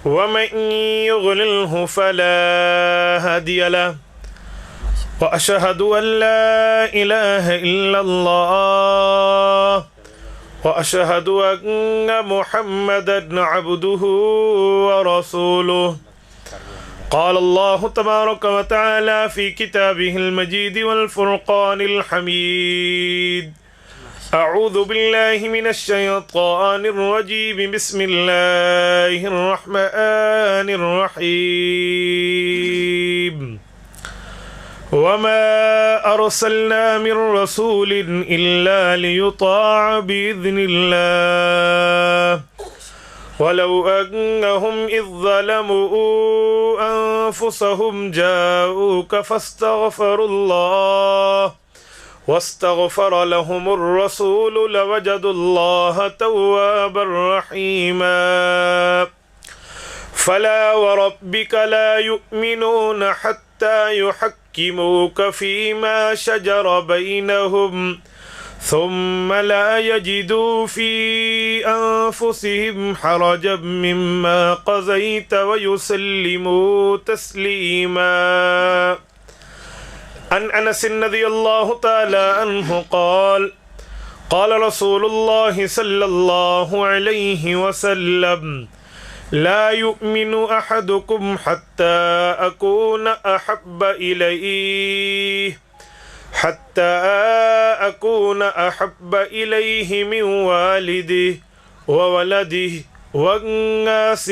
ومن يضلله فلا هادي له وأشهد أن لا إله إلا الله وأشهد أن محمدا عبده ورسوله. قال الله تبارك وتعالى في كتابه المجيد والفرقان الحميد: أعوذ بالله من الشيطان الرجيم، بسم الله الرحمن الرحيم. وما أرسلنا من رسول إلا ليطاع بإذن الله ولو أنهم إذ ظلموا أنفسهم جاءوك فاستغفروا الله واستغفر لهم الرسول لوجدوا الله توابا رحيما. فلا وربك لا يؤمنون حتى يحكموك فيما شجر بينهم ثم لا يجدوا في أنفسهم حرجا مما قضيت ويسلموا تسليما. عن أنس رضي الله تعالى عنه قال: قال رسول الله صلى الله عليه وسلم: لا يؤمن أحدكم حتى أكون أحب إليه من والده وولده والناس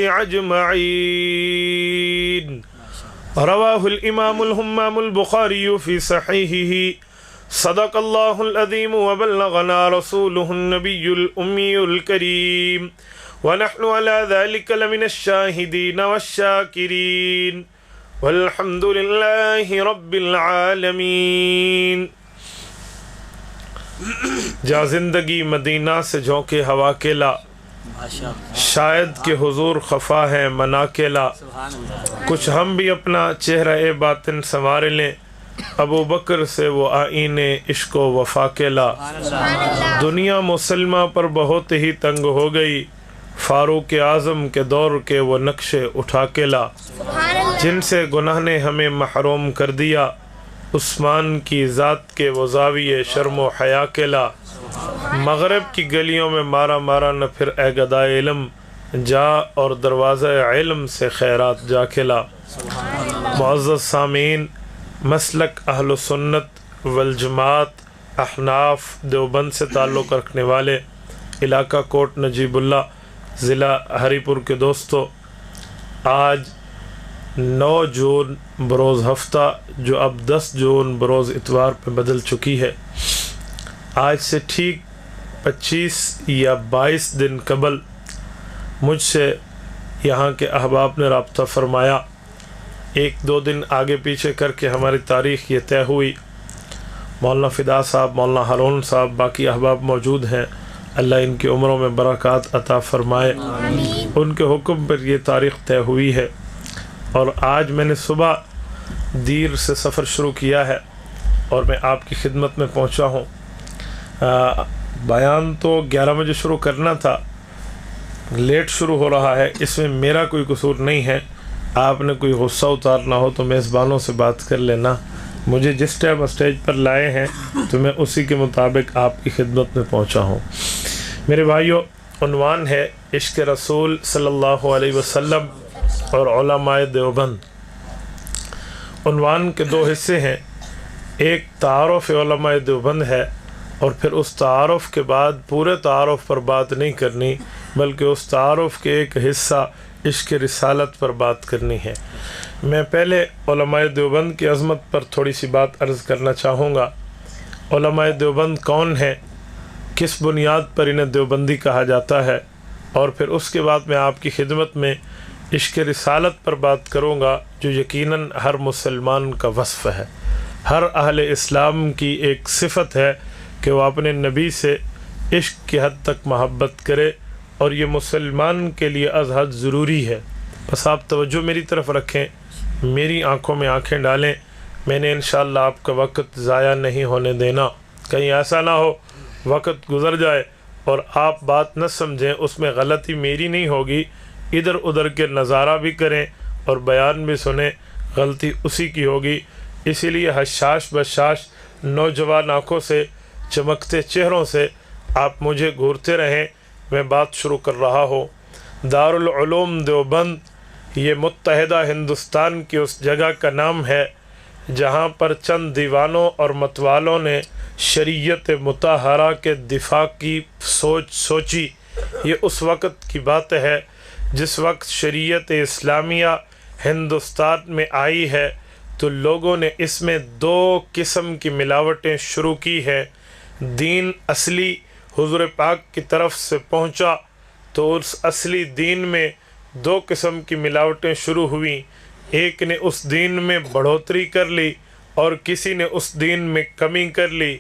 أجمعين. رواه الإمام الهمام البخاري في صحيحه. صدق الله العظيم وبلغنا رسوله النبي الأمي الكريم ونحن على ذلك لمن الشاهدين والشاكرين والحمد لله رب العالمین. جا زندگی مدینہ سے جھونکے ہوا کیلا، شاید کہ حضور خفا ہے منا کیلا. کچھ ہم بھی اپنا چہرہ باطن سنوار لیں، ابو بکر سے وہ آئین عشق و وفا کیلا. دنیا مسلمہ پر بہت ہی تنگ ہو گئی، فاروق اعظم کے دور کے وہ نقشے اٹھا کے لا. جن سے گناہ نے ہمیں محروم کر دیا، عثمان کی ذات کے وہ زاویے شرم و حیا کے لا. مغرب کی گلیوں میں مارا مارا نہ پھر اے گدائے علم، جا اور دروازہ علم سے خیرات جا کے لا. معزز سامعین، مسلک اہل سنت والجماعت احناف دیوبند سے تعلق رکھنے والے علاقہ کوٹ نجیب اللہ ضلع ہری پور کے دوستو، آج 9 جون بروز ہفتہ جو اب 10 جون بروز اتوار پہ بدل چکی ہے، آج سے ٹھیک 25 یا 22 دن قبل مجھ سے یہاں کے احباب نے رابطہ فرمایا. 1-2 دن آگے پیچھے کر کے ہماری تاریخ یہ طے ہوئی. مولانا فدا صاحب، مولانا ہارون صاحب، باقی احباب موجود ہیں، اللہ ان کی عمروں میں برکات عطا فرمائے. ان کے حکم پر یہ تاریخ طے ہوئی ہے اور آج میں نے صبح دیر سے سفر شروع کیا ہے اور میں آپ کی خدمت میں پہنچا ہوں. بیان تو 11 بجے شروع کرنا تھا، لیٹ شروع ہو رہا ہے، اس میں میرا کوئی قصور نہیں ہے. آپ نے کوئی غصہ اتارنا ہو تو میزبانوں سے بات کر لینا. مجھے جس ٹائم اسٹیج پر لائے ہیں تو میں اسی کے مطابق آپ کی خدمت میں پہنچا ہوں. میرے بھائیو، عنوان ہے عشق رسول صلی اللہ علیہ وسلم اور علماء دیوبند. عنوان کے 2 حصے ہیں، ایک تعارف علماء دیوبند ہے اور پھر اس تعارف کے بعد پورے تعارف پر بات نہیں کرنی بلکہ اس تعارف کے ایک حصہ عشق رسالت پر بات کرنی ہے. میں پہلے علماء دیوبند کی عظمت پر تھوڑی سی بات عرض کرنا چاہوں گا. علماء دیوبند کون ہیں، کس بنیاد پر انہیں دیوبندی کہا جاتا ہے، اور پھر اس کے بعد میں آپ کی خدمت میں عشق رسالت پر بات کروں گا جو یقیناً ہر مسلمان کا وصف ہے، ہر اہل اسلام کی ایک صفت ہے کہ وہ اپنے نبی سے عشق کی حد تک محبت کرے، اور یہ مسلمان کے لیے از حد ضروری ہے. بس آپ توجہ میری طرف رکھیں، میری آنکھوں میں آنکھیں ڈالیں. میں نے انشاءاللہ آپ کا وقت ضائع نہیں ہونے دینا. کہیں ایسا نہ ہو وقت گزر جائے اور آپ بات نہ سمجھیں، اس میں غلطی میری نہیں ہوگی، ادھر ادھر کے نظارہ بھی کریں اور بیان بھی سنیں، غلطی اسی کی ہوگی۔ اسی لیے حشاش بشاش نوجوان آنکھوں سے، چمکتے چہروں سے آپ مجھے گھورتے رہیں، میں بات شروع کر رہا ہوں۔ دارالعلوم دیوبند یہ متحدہ ہندوستان کی اس جگہ کا نام ہے جہاں پر چند دیوانوں اور متوالوں نے شریعت مطہرہ کے دفاع کی سوچی۔ یہ اس وقت کی بات ہے جس وقت شریعت اسلامیہ ہندوستان میں آئی ہے تو لوگوں نے اس میں 2 قسم کی ملاوٹیں شروع کی ہے۔ دین اصلی حضور پاک کی طرف سے پہنچا تو اس اصلی دین میں 2 قسم کی ملاوٹیں شروع ہوئیں۔ ایک نے اس دین میں بڑھوتری کر لی اور کسی نے اس دین میں کمی کر لی۔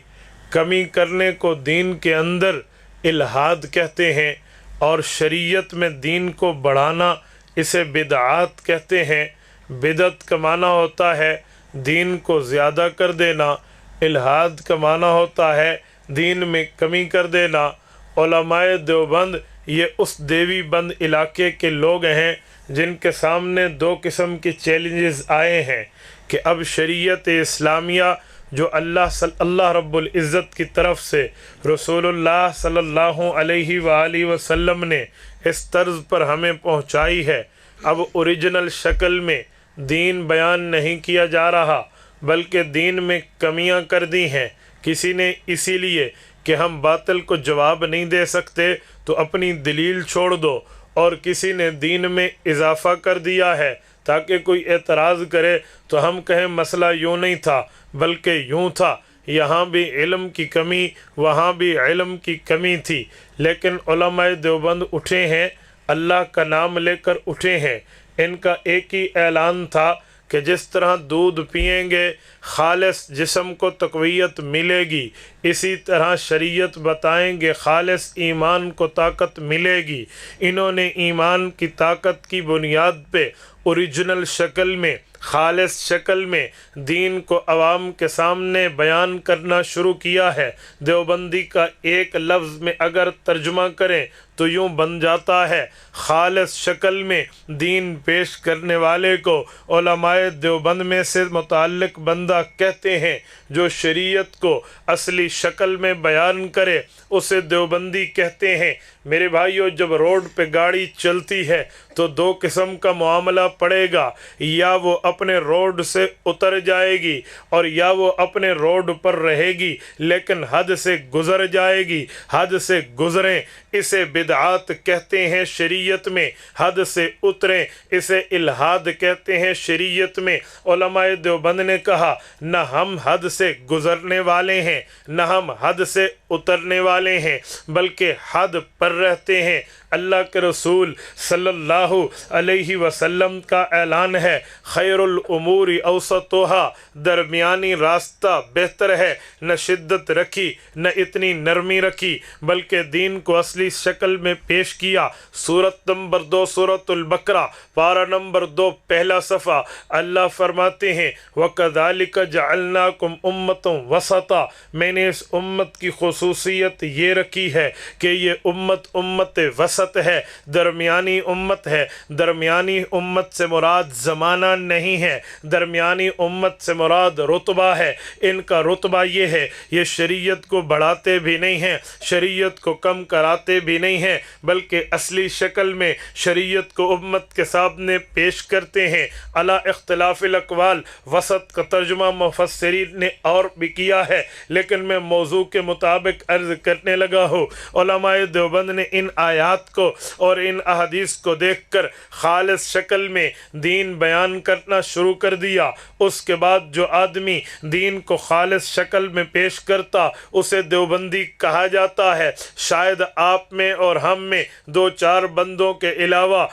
کمی کرنے کو دین کے اندر الحاد کہتے ہیں اور شریعت میں دین کو بڑھانا اسے بدعات کہتے ہیں۔ بدعت کا معنی ہوتا ہے دین کو زیادہ کر دینا، الحاد کا معنی ہوتا ہے دین میں کمی کر دینا۔ علماء دیوبند یہ اس دیوی بند علاقے کے لوگ ہیں جن کے سامنے 2 قسم کی چیلنجز آئے ہیں کہ اب شریعت اسلامیہ جو اللہ رب العزت کی طرف سے رسول اللہ صلی اللہ علیہ وآلہ وسلم نے اس طرز پر ہمیں پہنچائی ہے، اب اوریجنل شکل میں دین بیان نہیں کیا جا رہا بلکہ دین میں کمیاں کر دی ہیں۔ کسی نے اسی لیے کہ ہم باطل کو جواب نہیں دے سکتے تو اپنی دلیل چھوڑ دو، اور کسی نے دین میں اضافہ کر دیا ہے تاکہ کوئی اعتراض کرے تو ہم کہیں مسئلہ یوں نہیں تھا بلکہ یوں تھا، یہاں بھی علم کی کمی وہاں بھی علم کی کمی تھی۔ لیکن علماء دیوبند اٹھے ہیں، اللہ کا نام لے کر اٹھے ہیں۔ ان کا ایک ہی اعلان تھا کہ جس طرح دودھ پئیں گے خالص جسم کو تقویت ملے گی، اسی طرح شریعت بتائیں گے خالص ایمان کو طاقت ملے گی۔ انہوں نے ایمان کی طاقت کی بنیاد پہ اوریجنل شکل میں، خالص شکل میں دین کو عوام کے سامنے بیان کرنا شروع کیا ہے۔ دیوبندی کا ایک لفظ میں اگر ترجمہ کریں تو یوں بن جاتا ہے، خالص شکل میں دین پیش کرنے والے کو علماء دیوبند میں سے متعلق بندہ کہتے ہیں۔ جو شریعت کو اصلی شکل میں بیان کرے اسے دیوبندی کہتے ہیں۔ میرے بھائیو، جب روڈ پہ گاڑی چلتی ہے تو 2 قسم کا معاملہ پڑے گا، یا وہ اپنے روڈ سے اتر جائے گی اور یا وہ اپنے روڈ پر رہے گی لیکن حد سے گزر جائے گی۔ حد سے گزریں اسے بدعات کہتے ہیں شریعت میں، حد سے اتریں اسے الحاد کہتے ہیں شریعت میں۔ علماء دیوبند نے کہا نہ ہم حد سے گزرنے والے ہیں نہ ہم حد سے اترنے والے ہیں، بلکہ حد پر رہتے ہیں۔ اللہ کے رسول صلی اللہ علیہ وسلم کا اعلان ہے، خیر الامور اوسطها، درمیانی راستہ بہتر ہے۔ نہ شدت رکھی نہ اتنی نرمی رکھی بلکہ دین کو اصلی شکل میں پیش کیا۔ سورت نمبر 2 سورۃ البقرہ پارہ نمبر 2 پہلا صفحہ، اللہ فرماتے ہیں وَكَذَلِكَ جَعَلْنَاكُمْ أُمَّةً وَسَطًا، میں نے اس امت کی خصوصیت یہ رکھی ہے کہ یہ امت وسط ہے، درمیانی امت ہے۔ درمیانی امت سے مراد زمانہ نہیں ہے، درمیانی امت سے مراد رتبہ ہے۔ ان کا رتبہ یہ ہے، یہ شریعت کو بڑھاتے بھی نہیں ہیں، شریعت کو کم کراتے بھی نہیں ہیں، بلکہ اصلی شکل میں شریعت کو امت کے سامنے پیش کرتے ہیں۔ علی اختلاف الاقوال، وسط کا ترجمہ مفسرین نے اور بھی کیا ہے لیکن میں موضوع کے مطابق عرض کرنے لگا ہوں۔ علماء دیوبند نے ان آیات کو اور ان احادیث کو دیکھ کر خالص شکل میں دین بیان کرنا شروع کر دیا۔ اس کے بعد جو آدمی دین کو خالص شکل میں پیش کرتا اسے دیوبندی کہا جاتا ہے۔ شاید آپ میں اور ہم میں 2-4 بندوں کے علاوہ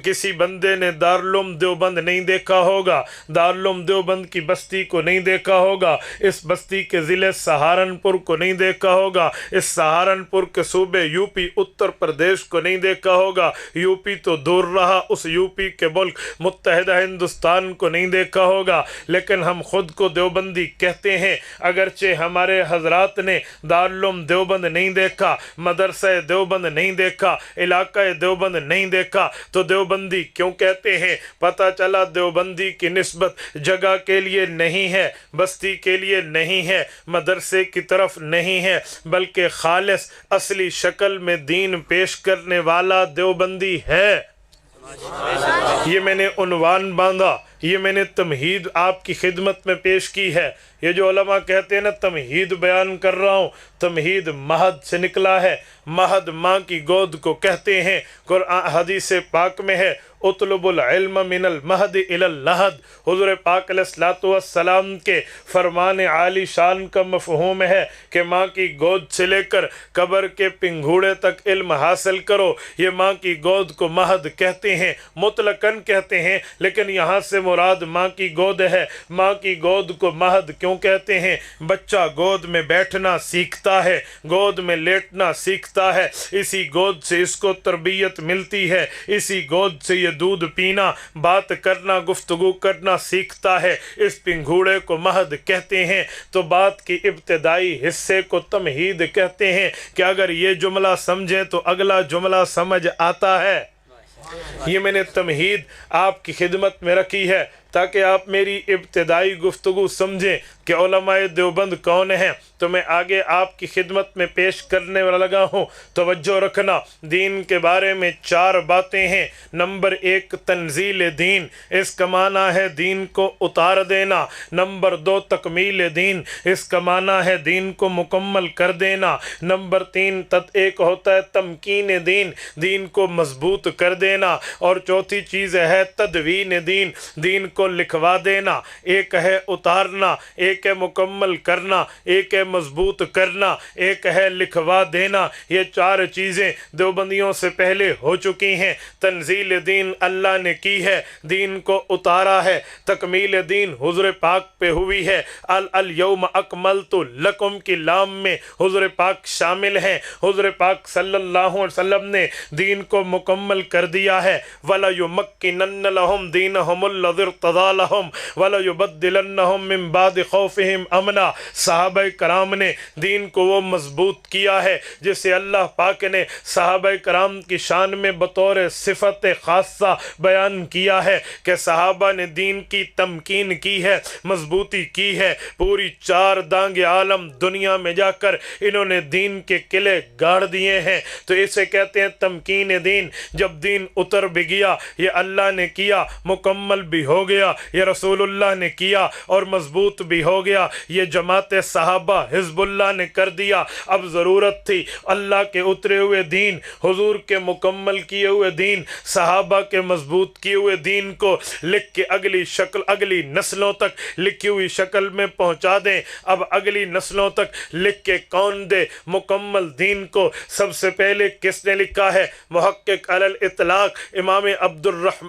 کسی بندے نے دارالعلوم دیوبند نہیں دیکھا ہوگا، دارالعلوم دیوبند کی بستی کو نہیں دیکھا ہوگا، اس بستی کے ضلع سہارنپور کو نہیں دیکھا ہوگا، اس سہارنپور کے صوبے یوپی اتر پردیش کو نہیں دیکھا ہوگا، یوپی تو دور رہا اس یوپی کے ملک متحدہ ہندوستان کو نہیں دیکھا ہوگا، لیکن ہم خود کو دیوبندی کہتے ہیں۔ اگرچہ ہمارے حضرات نے دارالعلوم دیوبند نہیں دیکھا، مدرسہ دیوبند نہیں دیکھا، علاقہ دیوبند نہیں دیکھا، تو دیوبندی کیوں کہتے ہیں؟ پتہ چلا دیوبندی کی نسبت جگہ کے لیے نہیں ہے، بستی کے لیے نہیں ہے، مدرسے کی طرف نہیں ہے، بلکہ خالص اصلی شکل میں دین پیش کرنے والا دیوبندی ہے۔ یہ میں نے عنوان باندھا، یہ میں نے تمہید آپ کی خدمت میں پیش کی ہے۔ یہ جو علماء کہتے ہیں نا تمہید بیان کر رہا ہوں، تمہید مہد سے نکلا ہے۔ مہد ماں کی گود کو کہتے ہیں۔ قرآن حدیث پاک میں ہے اطلب العلم من المہد الی اللحد۔ حضور پاک علیہ السلام کے فرمان عالی شان کا مفہوم ہے کہ ماں کی گود سے لے کر قبر کے پنگھوڑے تک علم حاصل کرو۔ یہ ماں کی گود کو مہد کہتے ہیں، مطلقاً کہتے ہیں، لیکن یہاں سے مراد ماں کی گود ہے۔ ماں کی گود کو مہد کیوں کہتے ہیں؟ بچہ گود میں بیٹھنا سیکھتا ہے، گود میں لیٹنا سیکھتا ہے، اسی گود سے اس کو تربیت ملتی ہے، اسی گود سے یہ دودھ پینا، بات کرنا، گفتگو کرنا سیکھتا ہے۔ اس پنگھوڑے کو مہد کہتے ہیں۔ تو بات کی ابتدائی حصے کو تمہید کہتے ہیں کہ اگر یہ جملہ سمجھیں تو اگلا جملہ سمجھ آتا ہے۔ یہ میں نے تمہید آپ کی خدمت میں رکھی ہے تاکہ آپ میری ابتدائی گفتگو سمجھیں کہ علماء دیوبند کون ہیں۔ تو میں آگے آپ کی خدمت میں پیش کرنے لگا ہوں۔ توجہ رکھنا، دین کے بارے میں 4 باتیں ہیں۔ نمبر 1 تنزیل دین، اس کا معنی ہے دین کو اتار دینا۔ نمبر 2 تکمیل دین، اس کا معنی ہے دین کو مکمل کر دینا۔ نمبر 3 ایک ہوتا ہے تمکین دین، دین کو مضبوط کر دینا۔ اور چوتھی چیز ہے تدوین دین، دین کو لکھوا دینا۔ ایک ہے اتارنا، ایک ہے مکمل کرنا، ایک ہے مضبوط کرنا، ایک ہے لکھوا دینا۔ یہ 4 چیزیں دیوبندیوں سے پہلے ہو چکی ہیں۔ تنزیل دین اللہ نے کی ہے، دین کو اتارا ہے۔ تکمیل دین حضور پاک پہ ہوئی ہے۔ الیوم اکملت لکم کی لام میں حضور پاک شامل ہیں۔ حضور پاک صلی اللہ علیہ وسلم نے دین کو مکمل کر دیا ہے۔ وَلَيُمَكِّنَنَّ لَهُمْ دِينَهُمُ الَّذِي ارْتَضَىٰ لَهُمْ وَلَيُبَدِّلَنَّهُمْ مِن بَعْدِ خَوْفِهِمْ أَمْنًا۔ صحابہ کرام نے دین کو وہ مضبوط کیا ہے جسے اللہ پاک نے صحابہ کرام کی شان میں بطور صفت خاصہ بیان کیا ہے کہ صحابہ نے دین کی تمکین کی ہے، مضبوطی کی ہے۔ پوری 4 دانگ عالم دنیا میں جا کر انہوں نے دین کے قلعے گاڑ دیے ہیں۔ تو اسے کہتے ہیں تمکین دین۔ جب دین اتر بھی گیا، یہ اللہ نے کیا، مکمل بھی ہو گیا، یہ رسول اللہ نے کیا اور مضبوط بھی ہو گیا، یہ جماعت صحابہ حزب اللہ نے کر دیا۔ اب ضرورت تھی اللہ کے اترے ہوئے دین، حضور کے مکمل کیے ہوئے دین، صحابہ کے مضبوط کیے ہوئے دین کو لکھ کے اگلی شکل، اگلی نسلوں تک لکھی ہوئی شکل میں پہنچا دیں۔ اب اگلی نسلوں تک لکھ کے کون دے مکمل دین کو؟ سب سے پہلے کس نے لکھا ہے؟ محقق علی الاطلاق امام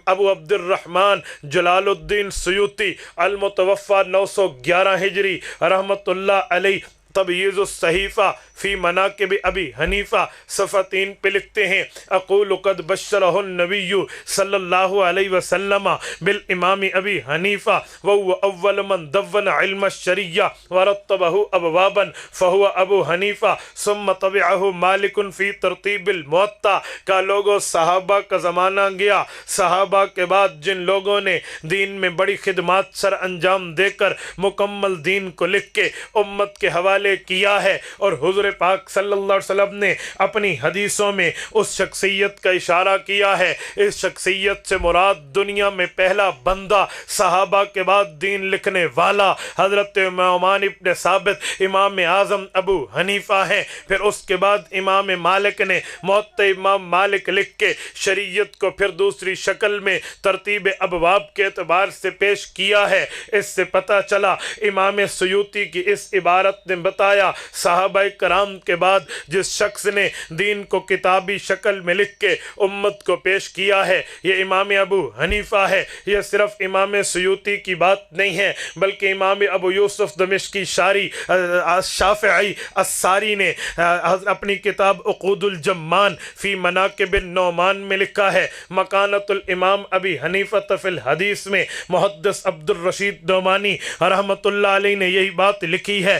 ابو عبد الرحمن جلال الدین سیوطی المتوفى 911 ہجری رحمت اللہ علیہ، تبییض الصحیفہ فی مناقب ابی حنیفہ صفحہ 3 پہ لکھتے ہیں اقول قد بشرہ النبی صلی اللہ علیہ وسلم بالامام ابی حنیفہ وهو اول من دون علم الشریعہ ورتبہ ابوابا فہو ابو حنیفہ ثم تبعہ مالک فی ترتیب الموطا۔ کا لوگوں صحابہ کا زمانہ گیا، صحابہ کے بعد جن لوگوں نے دین میں بڑی خدمات سر انجام دے کر مکمل دین کو لکھ کے امت کے حوالے کیا ہے، اور حضور پاک صلی اللہ علیہ وسلم نے اپنی حدیثوں میں اس شخصیت کا اشارہ کیا ہے۔ اس شخصیت سے مراد دنیا میں پہلا بندہ، صحابہ کے بعد دین لکھنے والا حضرت نعمان ابن ثابت امام اعظم ابو حنیفہ ہیں۔ پھر اس کے بعد امام مالک نے موطا امام مالک لکھ کے شریعت کو پھر دوسری شکل میں ترتیب ابواب کے اعتبار سے پیش کیا ہے۔ اس سے پتہ چلا امام سیوطی کی اس عبارت نے بتایا صحابہ کرام کے بعد جس شخص نے دین کو کتابی شکل میں لکھ کے امت کو پیش کیا ہے یہ امام ابو حنیفہ ہے۔ یہ صرف امام سیوطی کی بات نہیں ہے بلکہ امام ابو یوسف دمشقی شافعی الساری نے اپنی کتاب عقود الجمان فی مناقب النعمان میں لکھا ہے مکانت الامام ابی حنیفہ فی الحدیث میں محدث عبد الرشید نعمانی رحمت اللہ علیہ نے یہی بات لکھی ہے۔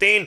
3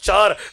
4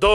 2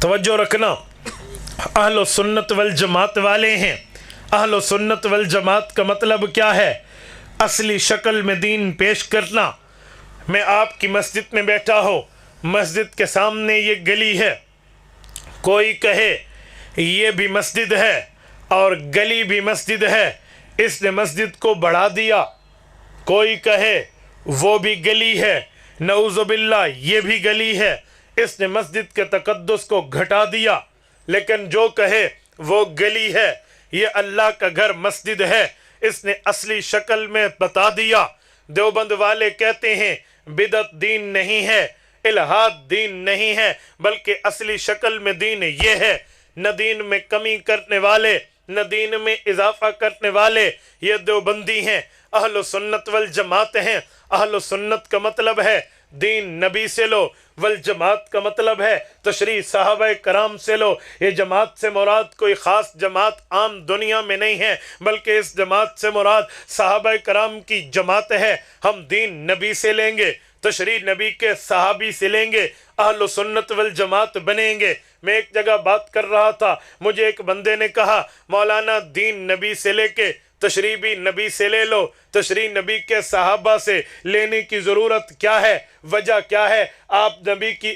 توجہ رکھنا، اہل سنت والجماعت والے ہیں۔ اہل سنت والجماعت کا مطلب کیا ہے؟ اصلی شکل میں دین پیش کرنا۔ میں آپ کی مسجد میں بیٹھا ہوں، مسجد کے سامنے یہ گلی ہے، کوئی کہے یہ بھی مسجد ہے اور گلی بھی مسجد ہے، اس نے مسجد کو بڑھا دیا۔ کوئی کہے وہ بھی گلی ہے، نعوذ باللہ یہ بھی گلی ہے، اس نے مسجد کے تقدس کو گھٹا دیا۔ لیکن جو کہے وہ گلی ہے، یہ اللہ کا گھر مسجد ہے، اس نے اصلی شکل میں بتا دیا۔ دیوبند والے کہتے ہیں بدعت دین نہیں ہے، الہاد دین نہیں ہے، بلکہ اصلی شکل میں دین یہ ہے۔ نہ دین میں کمی کرنے والے نہ دین میں اضافہ کرنے والے یہ دیوبندی ہیں۔ اہل سنت والجماعت ہیں۔ اہل سنت کا مطلب ہے دین نبی سے لو، والجماعت کا مطلب ہے تشریح صحابہ کرام سے لو۔ یہ جماعت سے مراد کوئی خاص جماعت عام دنیا میں نہیں ہے، بلکہ اس جماعت سے مراد صحابہ کرام کی جماعت ہے۔ ہم دین نبی سے لیں گے، تشریح نبی کے صحابی سے لیں گے، اہل سنت والجماعت بنیں گے۔ میں ایک جگہ بات کر رہا تھا، مجھے ایک بندے نے کہا مولانا دین نبی سے لے کے تشریح بھی نبی سے لے لو، تشریح نبی کے صحابہ سے لینے کی ضرورت کیا ہے؟ وجہ کیا ہے؟ آپ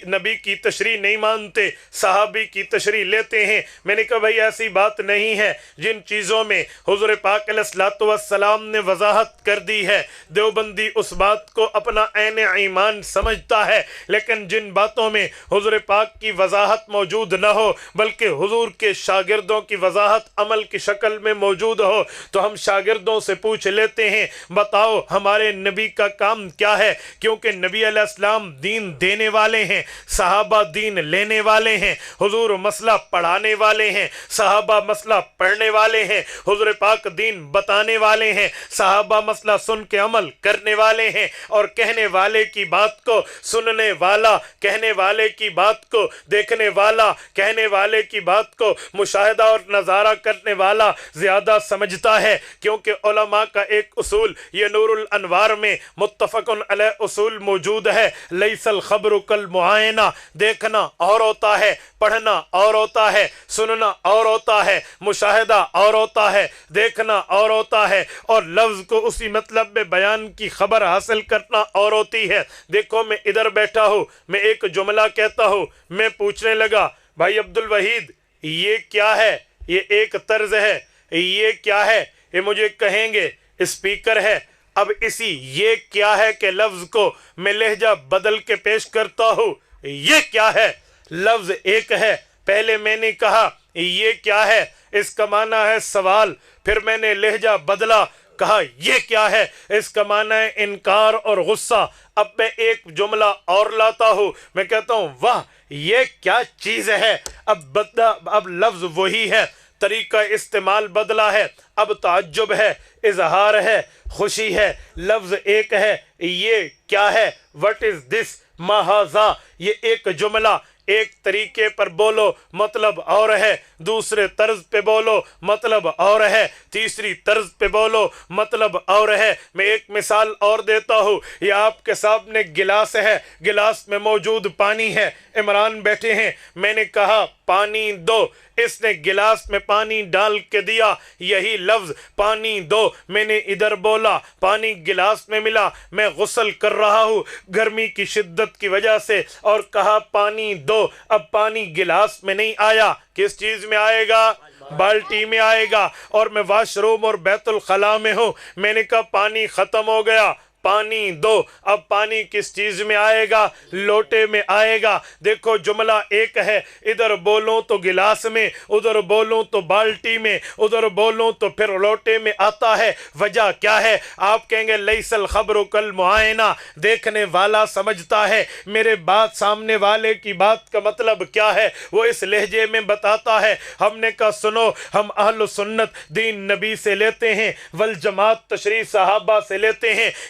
نبی کی تشریح نہیں مانتے، صحابی کی تشریح لیتے ہیں۔ میں نے کہا بھائی ایسی بات نہیں ہے۔ جن چیزوں میں حضور پاک علیہ الصلوۃ والسلام نے وضاحت کر دی ہے، دیوبندی اس بات کو اپنا عین ایمان سمجھتا ہے، لیکن جن باتوں میں حضور پاک کی وضاحت موجود نہ ہو بلکہ حضور کے شاگردوں کی وضاحت عمل کی شکل میں موجود ہو، تو ہم شاگردوں سے پوچھ لیتے ہیں بتاؤ ہمارے نبی کا کام کیا ہے؟ کیونکہ نبی علیہ السلام دین دینے والے ہیں، صحابہ دین لینے والے ہیں، حضور مسئلہ پڑھانے والے ہیں، صحابہ مسئلہ پڑھنے والے ہیں، حضور پاک دین بتانے والے ہیں، صحابہ مسئلہ سن کے عمل کرنے والے ہیں، اور کہنے والے کی بات کو سننے والا، کہنے والے کی بات کو دیکھنے والا، کہنے والے کی بات کو مشاہدہ اور نظارہ کرنے والا زیادہ سمجھتا ہے۔ کیونکہ علماء کا ایک اصول یہ نور الانوار میں متفق علیہ اصول موجود ہے، لیس الخبر کالمعائنہ، دیکھنا اور ہوتا ہے، پڑھنا اور ہوتا ہے، سننا اور ہوتا ہے، مشاہدہ اور ہوتا ہے، دیکھنا اور ہوتا ہے، اور لفظ کو اسی مطلب میں بیان کی خبر حاصل کرنا اور ہوتی ہے۔ دیکھو میں ادھر بیٹھا ہوں، میں ایک جملہ کہتا ہوں، میں پوچھنے لگا بھائی عبدالوحید یہ کیا ہے؟ یہ ایک طرز ہے، یہ کیا ہے؟ یہ مجھے کہیں گے اسپیکر ہے۔ اب اسی یہ کیا ہے کہ لفظ کو میں لہجہ بدل کے پیش کرتا ہوں، یہ کیا ہے؟ لفظ ایک ہے، پہلے میں نے کہا یہ کیا ہے، اس کا معنی ہے سوال، پھر میں نے لہجہ بدلا کہا یہ کیا ہے، اس کا معنی ہے انکار اور غصہ۔ اب میں ایک جملہ اور لاتا ہوں، میں کہتا ہوں واہ یہ کیا چیز ہے، اب لفظ وہی ہے، طریقہ استعمال بدلا ہے، اب تعجب ہے، اظہار ہے، خوشی ہے، لفظ ایک ہے، یہ کیا ہے، what is this، ما ھذا، یہ ایک جملہ ایک طریقے پر بولو مطلب اور ہے، دوسرے طرز پہ بولو مطلب اور ہے، تیسری طرز پہ بولو مطلب اور ہے۔ میں ایک مثال اور دیتا ہوں، یہ آپ کے سامنے گلاس ہے، گلاس میں موجود پانی ہے، عمران بیٹھے ہیں، میں نے کہا پانی دو، اس نے گلاس میں پانی ڈال کے دیا، یہی لفظ پانی دو میں نے ادھر بولا، پانی گلاس میں ملا، میں غسل کر رہا ہوں گرمی کی شدت کی وجہ سے، اور کہا پانی دو، اب پانی گلاس میں نہیں آیا، کس چیز میں آئے گا؟ بالٹی میں آئے گا، اور میں واش روم اور بیت الخلاء میں ہوں، میں نے کہا پانی ختم ہو گیا، پانی دو، اب پانی کس چیز میں آئے گا؟ لوٹے میں آئے گا۔ دیکھو جملہ ایک ہے، ادھر بولوں تو گلاس میں، ادھر بولوں تو بالٹی میں، ادھر بولوں تو پھر لوٹے میں آتا ہے۔ وجہ کیا ہے؟ آپ کہیں گے لیس الخبر کالمعائنہ، دیکھنے والا سمجھتا ہے، میرے بات سامنے والے کی بات کا مطلب کیا ہے وہ اس لہجے میں بتاتا ہے۔ ہم نے کہا سنو، ہم اہل سنت دین نبی سے لیتے ہیں، والجماعت تشریح صحابہ سے لیتے ہیں،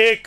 1,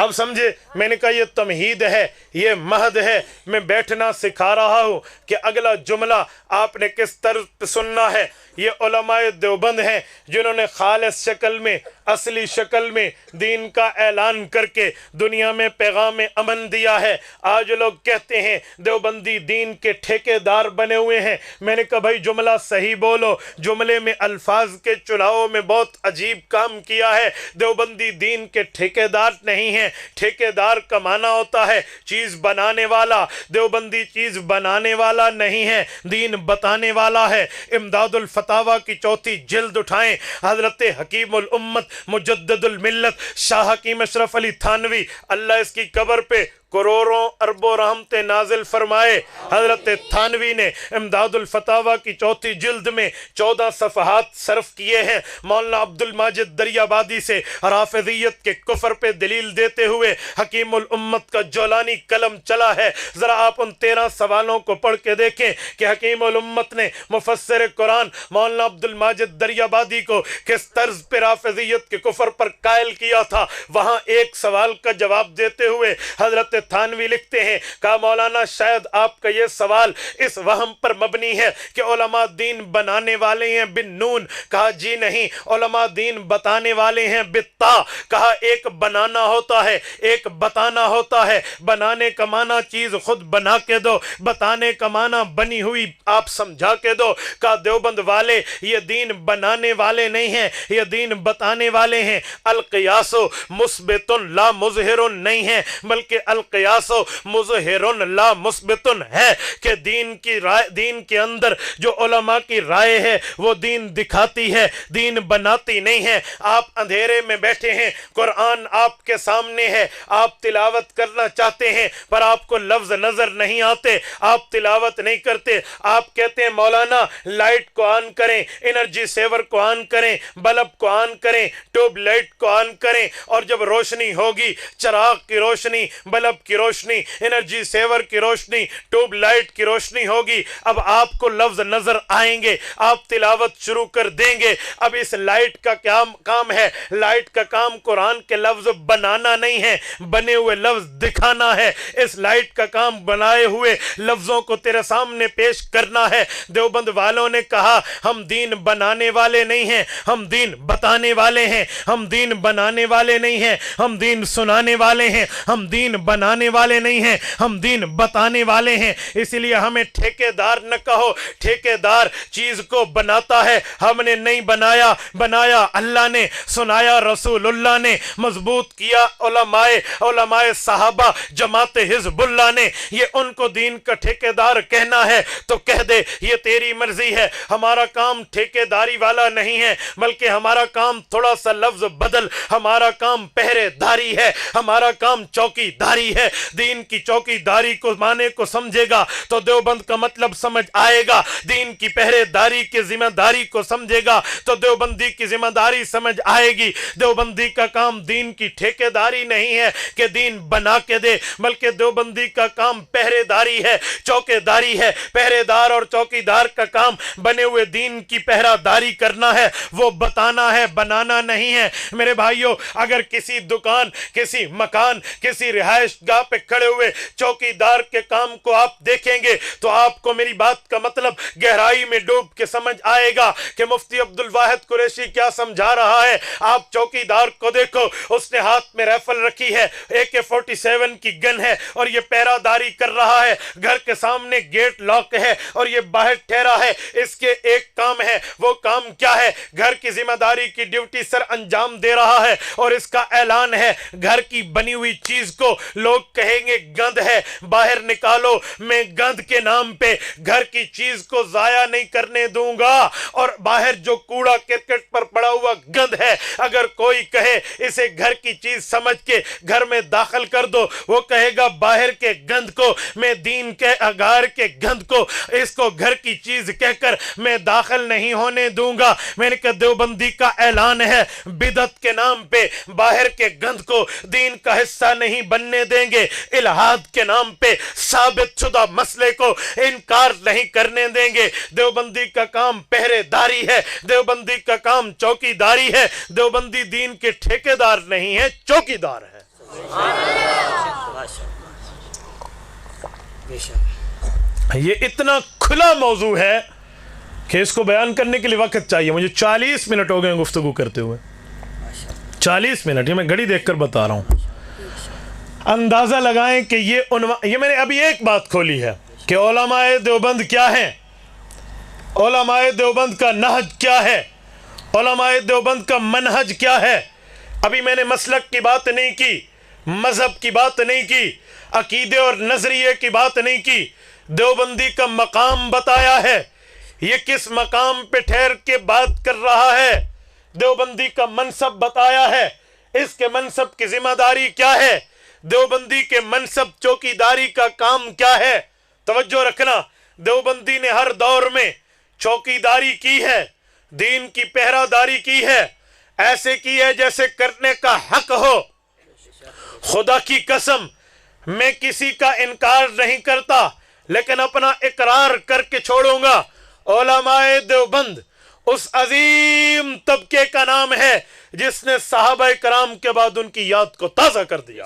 اب سمجھے، میں نے کہا یہ تمہید ہے، یہ مہد ہے، میں بیٹھنا سکھا رہا ہوں کہ اگلا جملہ آپ نے کس طرح پہ سننا ہے۔ یہ علماء دیوبند ہیں جنہوں نے خالص شکل میں، اصلی شکل میں دین کا اعلان کر کے دنیا میں پیغام امن دیا ہے۔ آج لوگ کہتے ہیں دیوبندی دین کے ٹھیکے دار بنے ہوئے ہیں۔ میں نے کہا بھائی جملہ صحیح بولو، جملے میں الفاظ کے چناؤ میں بہت عجیب کام کیا ہے۔ دیوبندی دین کے ٹھیکے دار نہیں ہیں۔ ٹھیکے دار کا معنی ہوتا ہے چیز بنانے والا۔ دیوبندی چیز بنانے والا نہیں ہے، دین بتانے والا ہے۔ امداد الفتاوی کی 4 جلد اٹھائیں، حضرت حکیم الامت مجدد الملت شاہ حکیم اشرف علی تھانوی، اللہ اس کی قبر پہ کروڑوں اربوں رحمت نازل فرمائے۔ حضرت تھانوی نے امداد الفتاوی کی 4 جلد میں 14 صفحات صرف کیے ہیں، مولانا عبد الماجد دریابادی سے رافضیت کے کفر پہ دلیل دیتے ہوئے حکیم الامت کا جولانی قلم چلا ہے۔ ذرا آپ ان 13 سوالوں کو پڑھ کے دیکھیں کہ حکیم الامت نے مفسر قرآن مولانا عبد الماجد دریابادی کو کس طرز پہ رافضیت کے کفر پر قائل کیا تھا۔ وہاں ایک سوال کا جواب دیتے ہوئے حضرت تھانوی لکھتے ہیں، کہا مولانا شاید آپ کا یہ سوال اس وہم پر مبنی ہے کہ علماء دین بنانے والے ہیں بالنون۔ کہا جی نہیں، علماء دین بتانے والے ہیں بالتا۔ کہا ایک بنانا ہوتا ہے، ایک بتانا ہوتا ہے۔ بنانے کا معنی چیز خود بنا کے دو، بتانے کا معنی بنی ہوئی آپ سمجھا کے دو۔ کہا دیوبند والے یہ دین بنانے والے نہیں ہیں، یہ دین بتانے والے ہیں۔ القیاس مثبت لا مظہر نہیں ہے، بلکہ القیاس مظہر لا مثبت ہے کہ دین کی رائے، دین کے اندر جو علماء کی رائے ہے وہ دین دکھاتی ہے، دین بناتی نہیں ہے۔ آپ اندھیرے میں بیٹھے ہیں، قرآن آپ کے سامنے ہے، آپ تلاوت کرنا چاہتے ہیں پر آپ کو لفظ نظر نہیں آتے، آپ تلاوت نہیں کرتے۔ آپ کہتے ہیں مولانا لائٹ کو آن کریں، انرجی سیور کو آن کریں، بلب کو آن کریں، ٹیوب لائٹ کو آن کریں، اور جب روشنی ہوگی، چراغ کی روشنی، بلب کی روشنی، انرجی سیور کی روشنی، ٹیوب لائٹ کی روشنی ہوگی، اب آپ کو لفظ نظر آئیں گے، آپ تلاوت شروع کر دیں گے۔ اب اس لائٹ کا کیا کام ہے؟ لائٹ کا کام قرآن کے لفظ بنانا نہیں ہے، بنے ہوئے لفظ دکھانا ہے۔ اس لائٹ کا کام بنائے ہوئے لفظوں کو تیرے سامنے پیش کرنا ہے۔ دیوبند والوں نے کہا ہم دین بنانے والے نہیں ہیں، ہم دین بتانے والے ہیں۔ ہم دین بنانے والے نہیں ہیں، ہم دین سنانے والے ہیں۔ ہم دین بنانے والے نہیں ہیں، ہم دین بتانے والے ہیں۔ اس لیے ہمیں ٹھیکے دار نہ کہو، ٹھیکے دار چیز کو بناتا ہے۔ ہم نے نہیں بنایا، بنایا اللہ نے، سنایا رسول اللہ نے، مضبوط کیا علماء صحابہ جماعت حزب اللہ نے۔ یہ ان کو دین کا ٹھیکے دار کہنا ہے تو کہہ دے، یہ تیری مرضی ہے۔ ہمارا کام ٹھیکے داری والا نہیں ہے، بلکہ ہمارا کام تھوڑا سا لفظ بدل، ہمارا کام پہرے داری ہے، ہمارا کام چوکی داری ہے۔ دین کی چوکی داری کو معنی کو سمجھے گا تو دیوبند کا مطلب سمجھ آئے گا۔ دین کی پہرے داری کی ذمہ داری کو سمجھے گا تو دیوبندی کی ذمہ داری سمجھ آئے گی۔ دیوبندی کا کام دین کی ٹھیکے داری نہیں ہے کہ دین بنا کے دے، بلکہ دیوبندی کا کام پہرے داری ہے، چوکے داری ہے۔ پہرے دار اور چوکی دار کا کام بنے ہوئے دین کی پہرہ داری کرنا ہے، وہ بتانا ہے، بنانا نہیں ہے۔ میرے بھائیوں، اگر کسی دکان، کسی مکان، کسی رہائش گاہ پہ کھڑے ہوئے چوکی دار کے کام کو آپ دیکھیں گے تو آپ کو میری بات کا مطلب گہرائی میں ڈوب کے سمجھ آئے گا کہ مفتی عبد الواحد قریشی کیا سمجھا رہا ہے۔ آپ چوکی دار کو دیکھو، اس نے ہاتھ میں ریفل رکھی ہے، AK-47 کی گن ہے اور یہ پہرہ داری کر رہا ہے۔ گھر کے سامنے گیٹ لاک ہے اور یہ باہر ٹھہرا ہے۔ اس کے ایک کام ہے، وہ کام کیا ہے؟ گھر کی ذمہ داری کی ڈیوٹی سر انجام دے رہا ہے اور اس کا اعلان ہے گھر کی بنی ہوئی چیز کو لوگ کہیں گے گند ہے، باہر نکالو، میں گند کے نام پہ گھر کی چیز کو ضائع نہیں کرنے دوں گا۔ اور باہر جو کوڑا کرکٹ پر پڑا ہوا گند ہے، اگر کوئی کہے اسے گھر کی چیز سمجھ کے گھر میں داخل کر دو، وہ کہے گا باہر کے گند کو میں دین کے اگار کے گند کو، اس کو گھر کی چیز کہہ کر میں داخل نہیں ہونے دوں گا۔ میں نے کہا دیوبندی کا اعلان ہے بدعت کے نام پہ باہر کے گند کو دین کا حصہ نہیں بننے دیں گے، الہاد کے نام پہ ثابت شدہ مسئلے کو انکار نہیں کرنے دیں گے۔ دیوبندی کا کام پہرے داری ہے، دیوبندی کا کام چوکی داری ہے۔ دیوبندی دین کے ٹھیکے دار نہیں ہے، چوکی دار ہے۔ یہ اتنا کھلا موضوع ہے کہ اس کو بیان کرنے کے لیے وقت چاہیے. مجھے 40 منٹ ہو گئے گفتگو کرتے ہوئے, 40 منٹ. یہ میں گھڑی دیکھ کر بتا رہا ہوں. اندازہ لگائیں کہ یہ میں نے ابھی ایک بات کھولی ہے کہ علماء دیوبند کیا ہیں, علماء دیوبند کا نہج کیا ہے, علماء دیوبند کا منہج کیا ہے. ابھی میں نے مسلک کی بات نہیں کی, مذہب کی بات نہیں کی, عقیدے اور نظریے کی بات نہیں کی. دیوبندی کا مقام بتایا ہے, یہ کس مقام پہ ٹھہر کے بات کر رہا ہے. دیوبندی کا منصب بتایا ہے, اس کے منصب کی ذمہ داری کیا ہے, دیوبندی کے منصب چوکیداری کا کام کیا ہے. توجہ رکھنا, دیوبندی نے ہر دور میں چوکیداری کی ہے, دین کی پہرہ داری کی ہے, ایسے کی ہے جیسے کرنے کا حق ہو. خدا کی قسم میں کسی کا انکار نہیں کرتا, لیکن اپنا اقرار کر کے چھوڑوں گا. علماء دیوبند اس عظیم طبقے کا نام ہے جس نے صحابہ کرام کے بعد ان کی یاد کو تازہ کر دیا.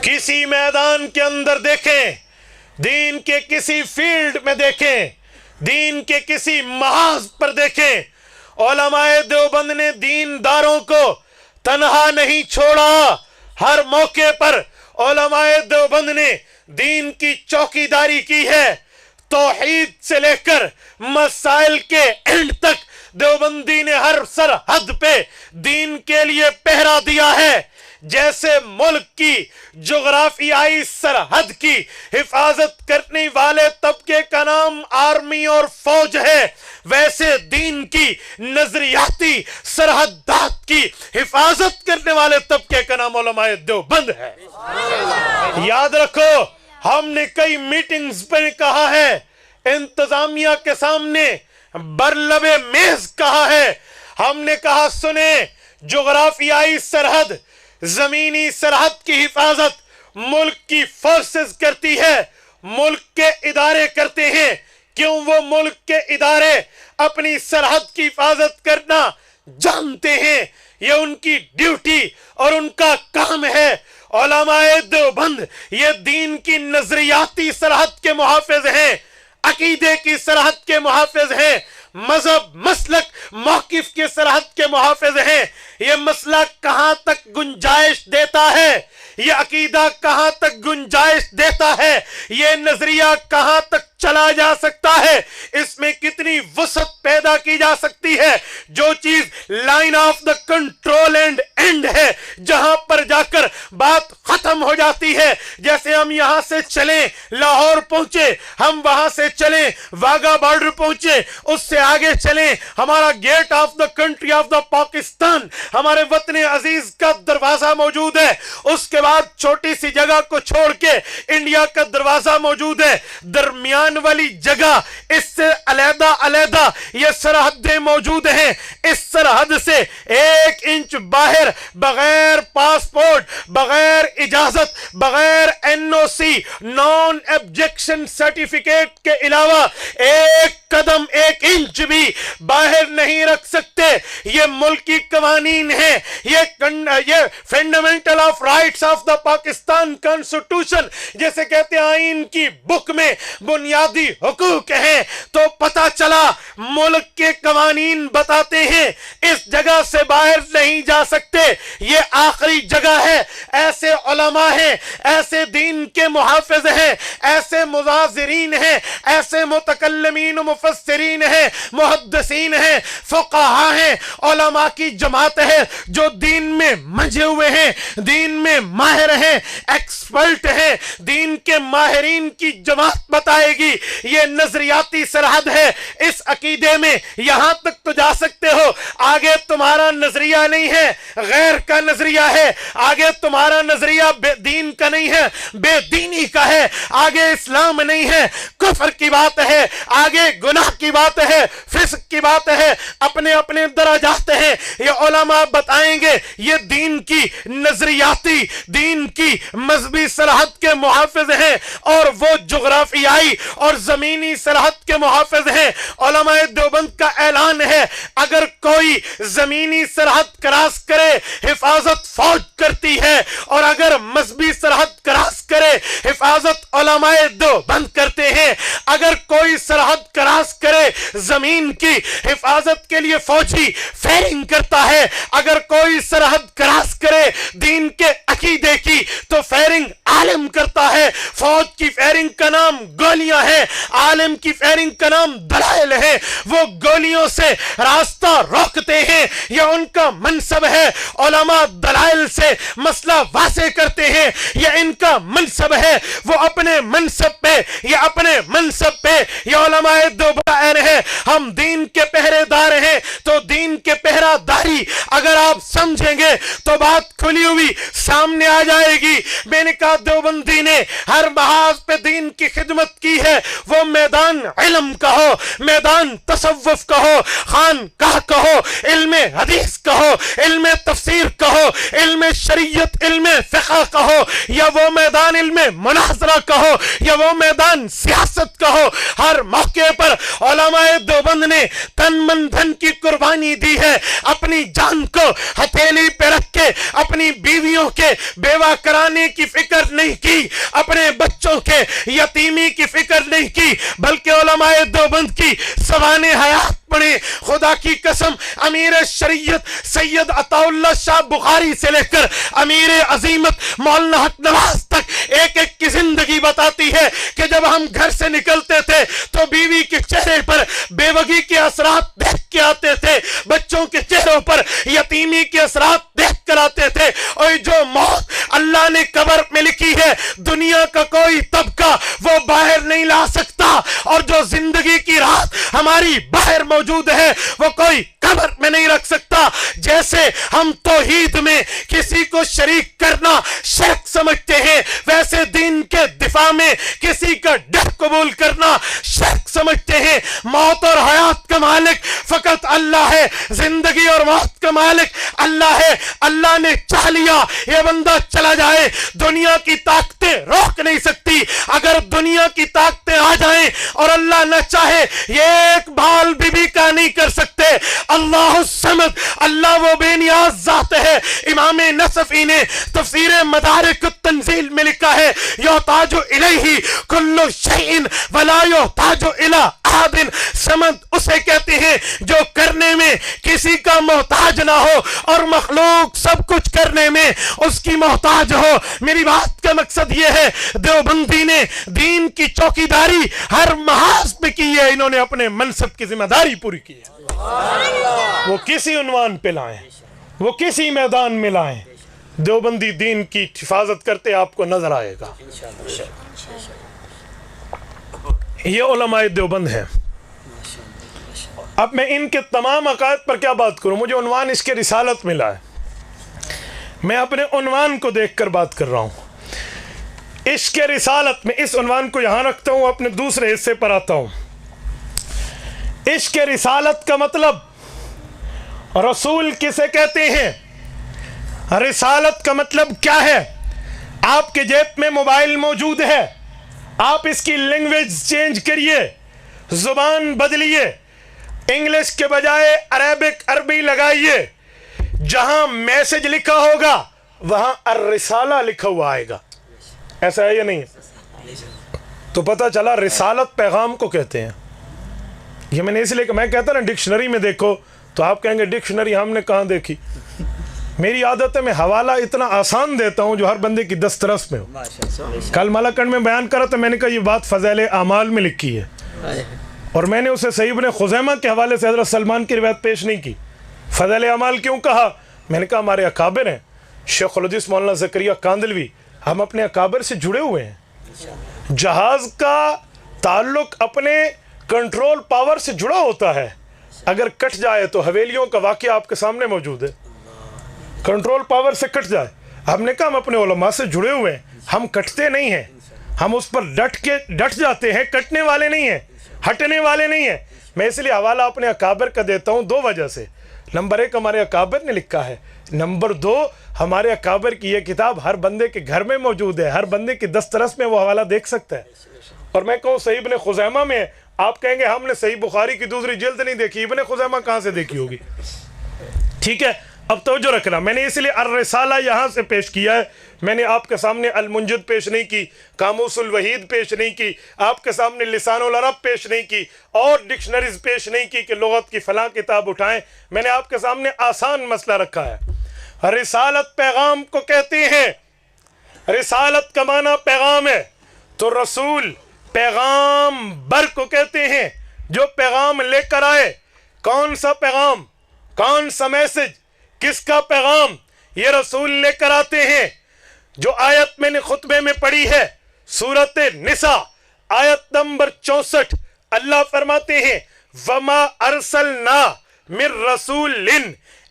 کسی میدان کے اندر دیکھیں, دین کے کسی فیلڈ میں دیکھیں, دین کے کسی محاذ پر دیکھیں, علماء دیوبند نے دینداروں کو تنہا نہیں چھوڑا. ہر موقع پر علماء دیوبند نے دین کی چوکیداری کی ہے. توحید سے لے کر مسائل کے اینڈ تک دیوبندی نے ہر سرحد پہ دین کے لیے پہرا دیا ہے. جیسے ملک کی جغرافیائی سرحد کی حفاظت کرنے والے طبقے کا نام آرمی اور فوج ہے, ویسے دین کی نظریاتی سرحدات کی حفاظت کرنے والے طبقے کا نام علماء دیوبند ہے. یاد رکھو, ہم نے کئی میٹنگز پر کہا ہے, انتظامیہ کے سامنے برلب میز کہا ہے, ہم نے کہا سنیں, جغرافیائی سرحد, زمینی سرحد کی حفاظت ملک کی فورسز کرتی ہے, ملک کے ادارے کرتے ہیں. کیوں وہ ملک کے ادارے اپنی سرحد کی حفاظت کرنا جانتے ہیں, یہ ان کی ڈیوٹی اور ان کا کام ہے. علماء دیوبند یہ دین کی نظریاتی سرحد کے محافظ ہیں, عقیدے کی سرحد کے محافظ ہیں, مذہب مسلک موقف کے سرحد کے محافظ ہیں. یہ مسئلہ کہاں تک گنجائش دیتا ہے, یہ عقیدہ کہاں تک گنجائش دیتا ہے, یہ نظریہ کہاں تک چلا جا سکتا ہے, اس میں کتنی وسعت پیدا کی جا سکتی ہے. جو چیز line of the control and and ہے, جہاں پر جا کر بات ختم ہو جاتی ہے. جیسے ہم یہاں سے چلیں لاہور پہنچے, ہم وہاں سے چلیں واگا بارڈر پہنچے, اس سے آگے چلیں ہمارا gate of the country of the Pakistan, ہمارے وطن عزیز کا دروازہ موجود ہے. اس کے بعد چھوٹی سی جگہ کو چھوڑ کے انڈیا کا دروازہ موجود ہے. درمیان والی جگہ اس سے علیحدہ علیحدہ یہ سرحدیں موجود ہیں. اس سرحد سے 1 انچ باہر بغیر پاسپورٹ, بغیر اجازت, بغیر NOC نان ایبجیکشن سرٹیفکیٹ کے علاوہ 1 قدم 1 انچ بھی باہر نہیں رکھ سکتے. یہ ملکی قوانین ہیں, یہ fundamental of rights of the Pakistan constitution جیسے کہتے ہیں آئین کی بک میں بنیادی حقوق ہیں. تو پتہ چلا ملک کے قوانین بتاتے ہیں اس جگہ سے باہر نہیں جا سکتے, یہ آخری جگہ ہے. ایسے علماء ہیں, ایسے دین کے محافظ ہیں, ایسے مظاہرین ہیں, ایسے متکلمین و مفسرین ہیں, محدثین ہیں, فقہاء ہیں, علماء کی جماعت ہے جو دین میں منجھے ہوئے ہیں, دین میں ماہر ہیں, ایکسپرٹ ہیں. دین کے ماہرین کی جماعت بتائے گی یہ نظریاتی سرحد ہے. اس عقیدے میں یہاں تک تو جا سکتے ہو, آگے تمہارا نظریہ نہیں ہے, غیر کا نظریہ ہے. آگے تمہارا نظریہ بے دین کا نہیں ہے, بے دینی کا ہے. آگے اسلام نہیں ہے, کفر کی بات ہے. آگے گناہ کی بات ہے. فسق کی بات ہے، اپنے اپنے درجات ہیں. یہ علماء بتائیں گے یہ دین کی نظریاتی، دین کی مذہبی سرحد کے محافظ ہیں اور وہ جغرافیائی اور زمینی سرحد کے محافظ ہیں. علماء دیوبند کا اعلان ہے اگر کوئی زمینی سرحد کراس کرے حفاظت فوج کرتی ہے، اور اگر مذہبی سرحد کراس کرے حفاظت علماء دیوبند کرتے ہیں. اگر کوئی سرحد کراس کرے زمین کی حفاظت کے لیے فوجی فائرنگ کرتا ہے، اگر کوئی سرحد کراس کرے دین کے عقیدے کی تو فائرنگ عالم کرتا ہے. فوج کی فائرنگ کا نام گولیاں ہے، عالم کی فائرنگ کا نام دلائل ہے. وہ گولیوں سے راستہ روکتے ہیں، یہ ان کا منصب ہے. علماء دلائل سے مسئلہ واضح کرتے ہیں، یہ ان کا منصب ہے. وہ اپنے منصب پہ، یہ اپنے منصب پہ، یہ علماء دیوبند ہے. ہم دین کے پہرے دار ہیں تو دین کے پہرہ داری اگر آپ سمجھیں گے تو بات کھلی ہوئی سامنے آ جائے گی. میں نے کہا دیوبندی نے ہر محاذ پہ دین کی خدمت کی ہے، وہ میدان علم کا ہو، میدان تصوف کا ہو، خانقاہ کا ہو، علم حدیث کا ہو، علم تفسیر کا ہو، علم شریعت، علم فقہ کا ہو، یا وہ میدان علم مناظرہ کا ہو، یا وہ میدان سیاست کا ہو. ہر موقع پر علماء دیوبند نے تن من دھن کی قربانی دی ہے. اپنی جان کو ہتھیلی پہ رکھ کے اپنی بیویوں کے بیوہ کرانے کی فکر نہیں کی، اپنے بچوں کے یتیمی کی فکر نہیں کی، بلکہ علماء دیوبند کی سوانح حیات پڑھیں. خدا کی قسم امیر شریعت سید عطا اللہ شاہ بخاری سے لے کر امیر عظیمت مولانا حق نواز تک ایک ایک کی زندگی بتاتی ہے کہ جب ہم گھر سے نکلتے تھے تو بیوی کے چہرے پر بیوگی کے اثرات دیکھ کے آتے تھے، بچوں کے چہروں پر یتیمی کے اثرات دیکھ کر آتے تھے. اور جو موت اللہ نے قبر میں لکھی ہے دنیا کا کوئی طبقہ وہ باہر نہیں لا سکتا، اور جو زندگی کی رات ہماری باہر موجود ہے وہ کوئی قبر میں نہیں رکھ سکتا. جیسے ہم توحید میں کسی کو شریک کرنا شرک سمجھتے ہیں، ویسے دین کے دفاع میں کسی کا ڈر قبول کرنا شرک سمجھتے ہیں. موت اور حیات کا مالک فقط اللہ ہے، زندگی اور موت کا مالک اللہ ہے. اللہ نے چاہ لیا یہ بندہ چلا جائے، دنیا کی طاقتیں روک نہیں سکتی. اگر دنیا کی طاقتیں آ جائیں اور اللہ نہ چاہے یہ ایک بال بھی کا نہیں کر سکتے. اللہ الصمد، اللہ وہ بے نیاز ذات ہے. امام نصفی نے تفسیر مدارک التنزیل میں لکھا ہے یحتاج الیہ کل شیء ولا یحتاج الی احد. سمد اسے کہتے ہیں جو کرنے میں کسی کا محتاج نہ ہو اور مخلوق سب کچھ کرنے میں اس کی محتاج ہو. میری بات کا مقصد یہ ہے دیوبندی نے دین کی چوکیداری ہر محاذ پہ کی ہے. انہوں نے اپنے منصب کی ذمہ داری پوری کی ہے. وہ کسی عنوان پہ لائیں، وہ کسی میدان میں لائیں، دیوبندی دین کی حفاظت کرتے آپ کو نظر آئے گا. یہ علماء دیوبند ہیں. اب میں ان کے تمام عقائد پر کیا بات کروں؟ مجھے عنوان اس کے رسالت ملا ہے، میں اپنے عنوان کو دیکھ کر بات کر رہا ہوں. عشق رسالت میں اس عنوان کو یہاں رکھتا ہوں، اپنے دوسرے حصے پر آتا ہوں. عشق رسالت کا مطلب رسول کسے کہتے ہیں؟ رسالت کا مطلب کیا ہے؟ آپ کے جیب میں موبائل موجود ہے، آپ اس کی لینگویج چینج کریے، زبان بدلیے، انگلش کے بجائے عربک عربی لگائیے، جہاں میسج لکھا ہوگا وہاں الرسالہ لکھا ہوا آئے گا. ایسا ہے یا نہیں؟ تو پتہ چلا رسالت پیغام کو کہتے ہیں. یہ میں نے اس لیے کہ میں کہتا نا ڈکشنری میں دیکھو تو آپ کہیں گے ڈکشنری ہم نے کہاں دیکھی. میری عادت ہے میں حوالہ اتنا آسان دیتا ہوں جو ہر بندے کی دسترس میں ہو. کل مالاکنڈ میں بیان کرا تو میں نے کہا یہ بات فضائل اعمال میں لکھی ہے، اور میں نے اسے صحیح ابن خزیمہ کے حوالے سے حضرت سلمان کی روایت پیش نہیں کی. فضائل اعمال کیوں کہا؟ میں نے کہا ہمارے اکابر ہیں، شیخ الحدیث مولانا زکریا کاندلوی، ہم اپنے اکابر سے جڑے ہوئے ہیں. جہاز کا تعلق اپنے کنٹرول پاور سے جڑا ہوتا ہے، اگر کٹ جائے تو حویلیوں کا واقعہ آپ کے سامنے موجود ہے. کنٹرول پاور سے کٹ جائے، ہم نے کہا ہم اپنے علماء سے جڑے ہوئے ہیں، ہم کٹتے نہیں ہیں، ہم اس پر ڈٹ جاتے ہیں، کٹنے والے نہیں ہیں. ہٹنے والے نہیں ہیں۔ میں اس لیے حوالہ اپنے اکابر کا دیتا ہوں 2 وجہ سے۔ نمبر 1 ہمارے اکابر نے لکھا ہے، نمبر 2 ہمارے اکابر کی یہ کتاب ہر بندے کے گھر میں موجود ہے، ہر بندے کی دسترس میں وہ حوالہ دیکھ سکتا ہے۔ اور میں کہوں صحیح ابن خزیمہ میں ہے، آپ کہیں گے ہم نے صحیح بخاری کی دوسری جلد نہیں دیکھی، ابن خزیمہ کہاں سے دیکھی ہوگی؟ ٹھیک ہے، اب توجہ رکھنا، میں نے اس لیے الرسالہ یہاں سے پیش کیا ہے، میں نے آپ کے سامنے المنجد پیش نہیں کی، قاموس الوحید پیش نہیں کی، آپ کے سامنے لسان العرب پیش نہیں کی، اور ڈکشنریز پیش نہیں کی کہ لغت کی فلاں کتاب اٹھائیں۔ میں نے آپ کے سامنے آسان مسئلہ رکھا ہے۔ رسالت پیغام کو کہتے ہیں، رسالت کا معنی پیغام ہے، تو رسول پیغام بر کو کہتے ہیں، جو پیغام لے کر آئے۔ کون سا پیغام، کون سا میسج، کس کا پیغام؟ یہ رسول لے کر آتے ہیں۔ جو آیت میں نے خطبے میں پڑھی ہے، سورۃ نساء آیت نمبر 64، اللہ فرماتے ہیں وَمَا أَرْسَلْنَا مِن رَّسُولٍ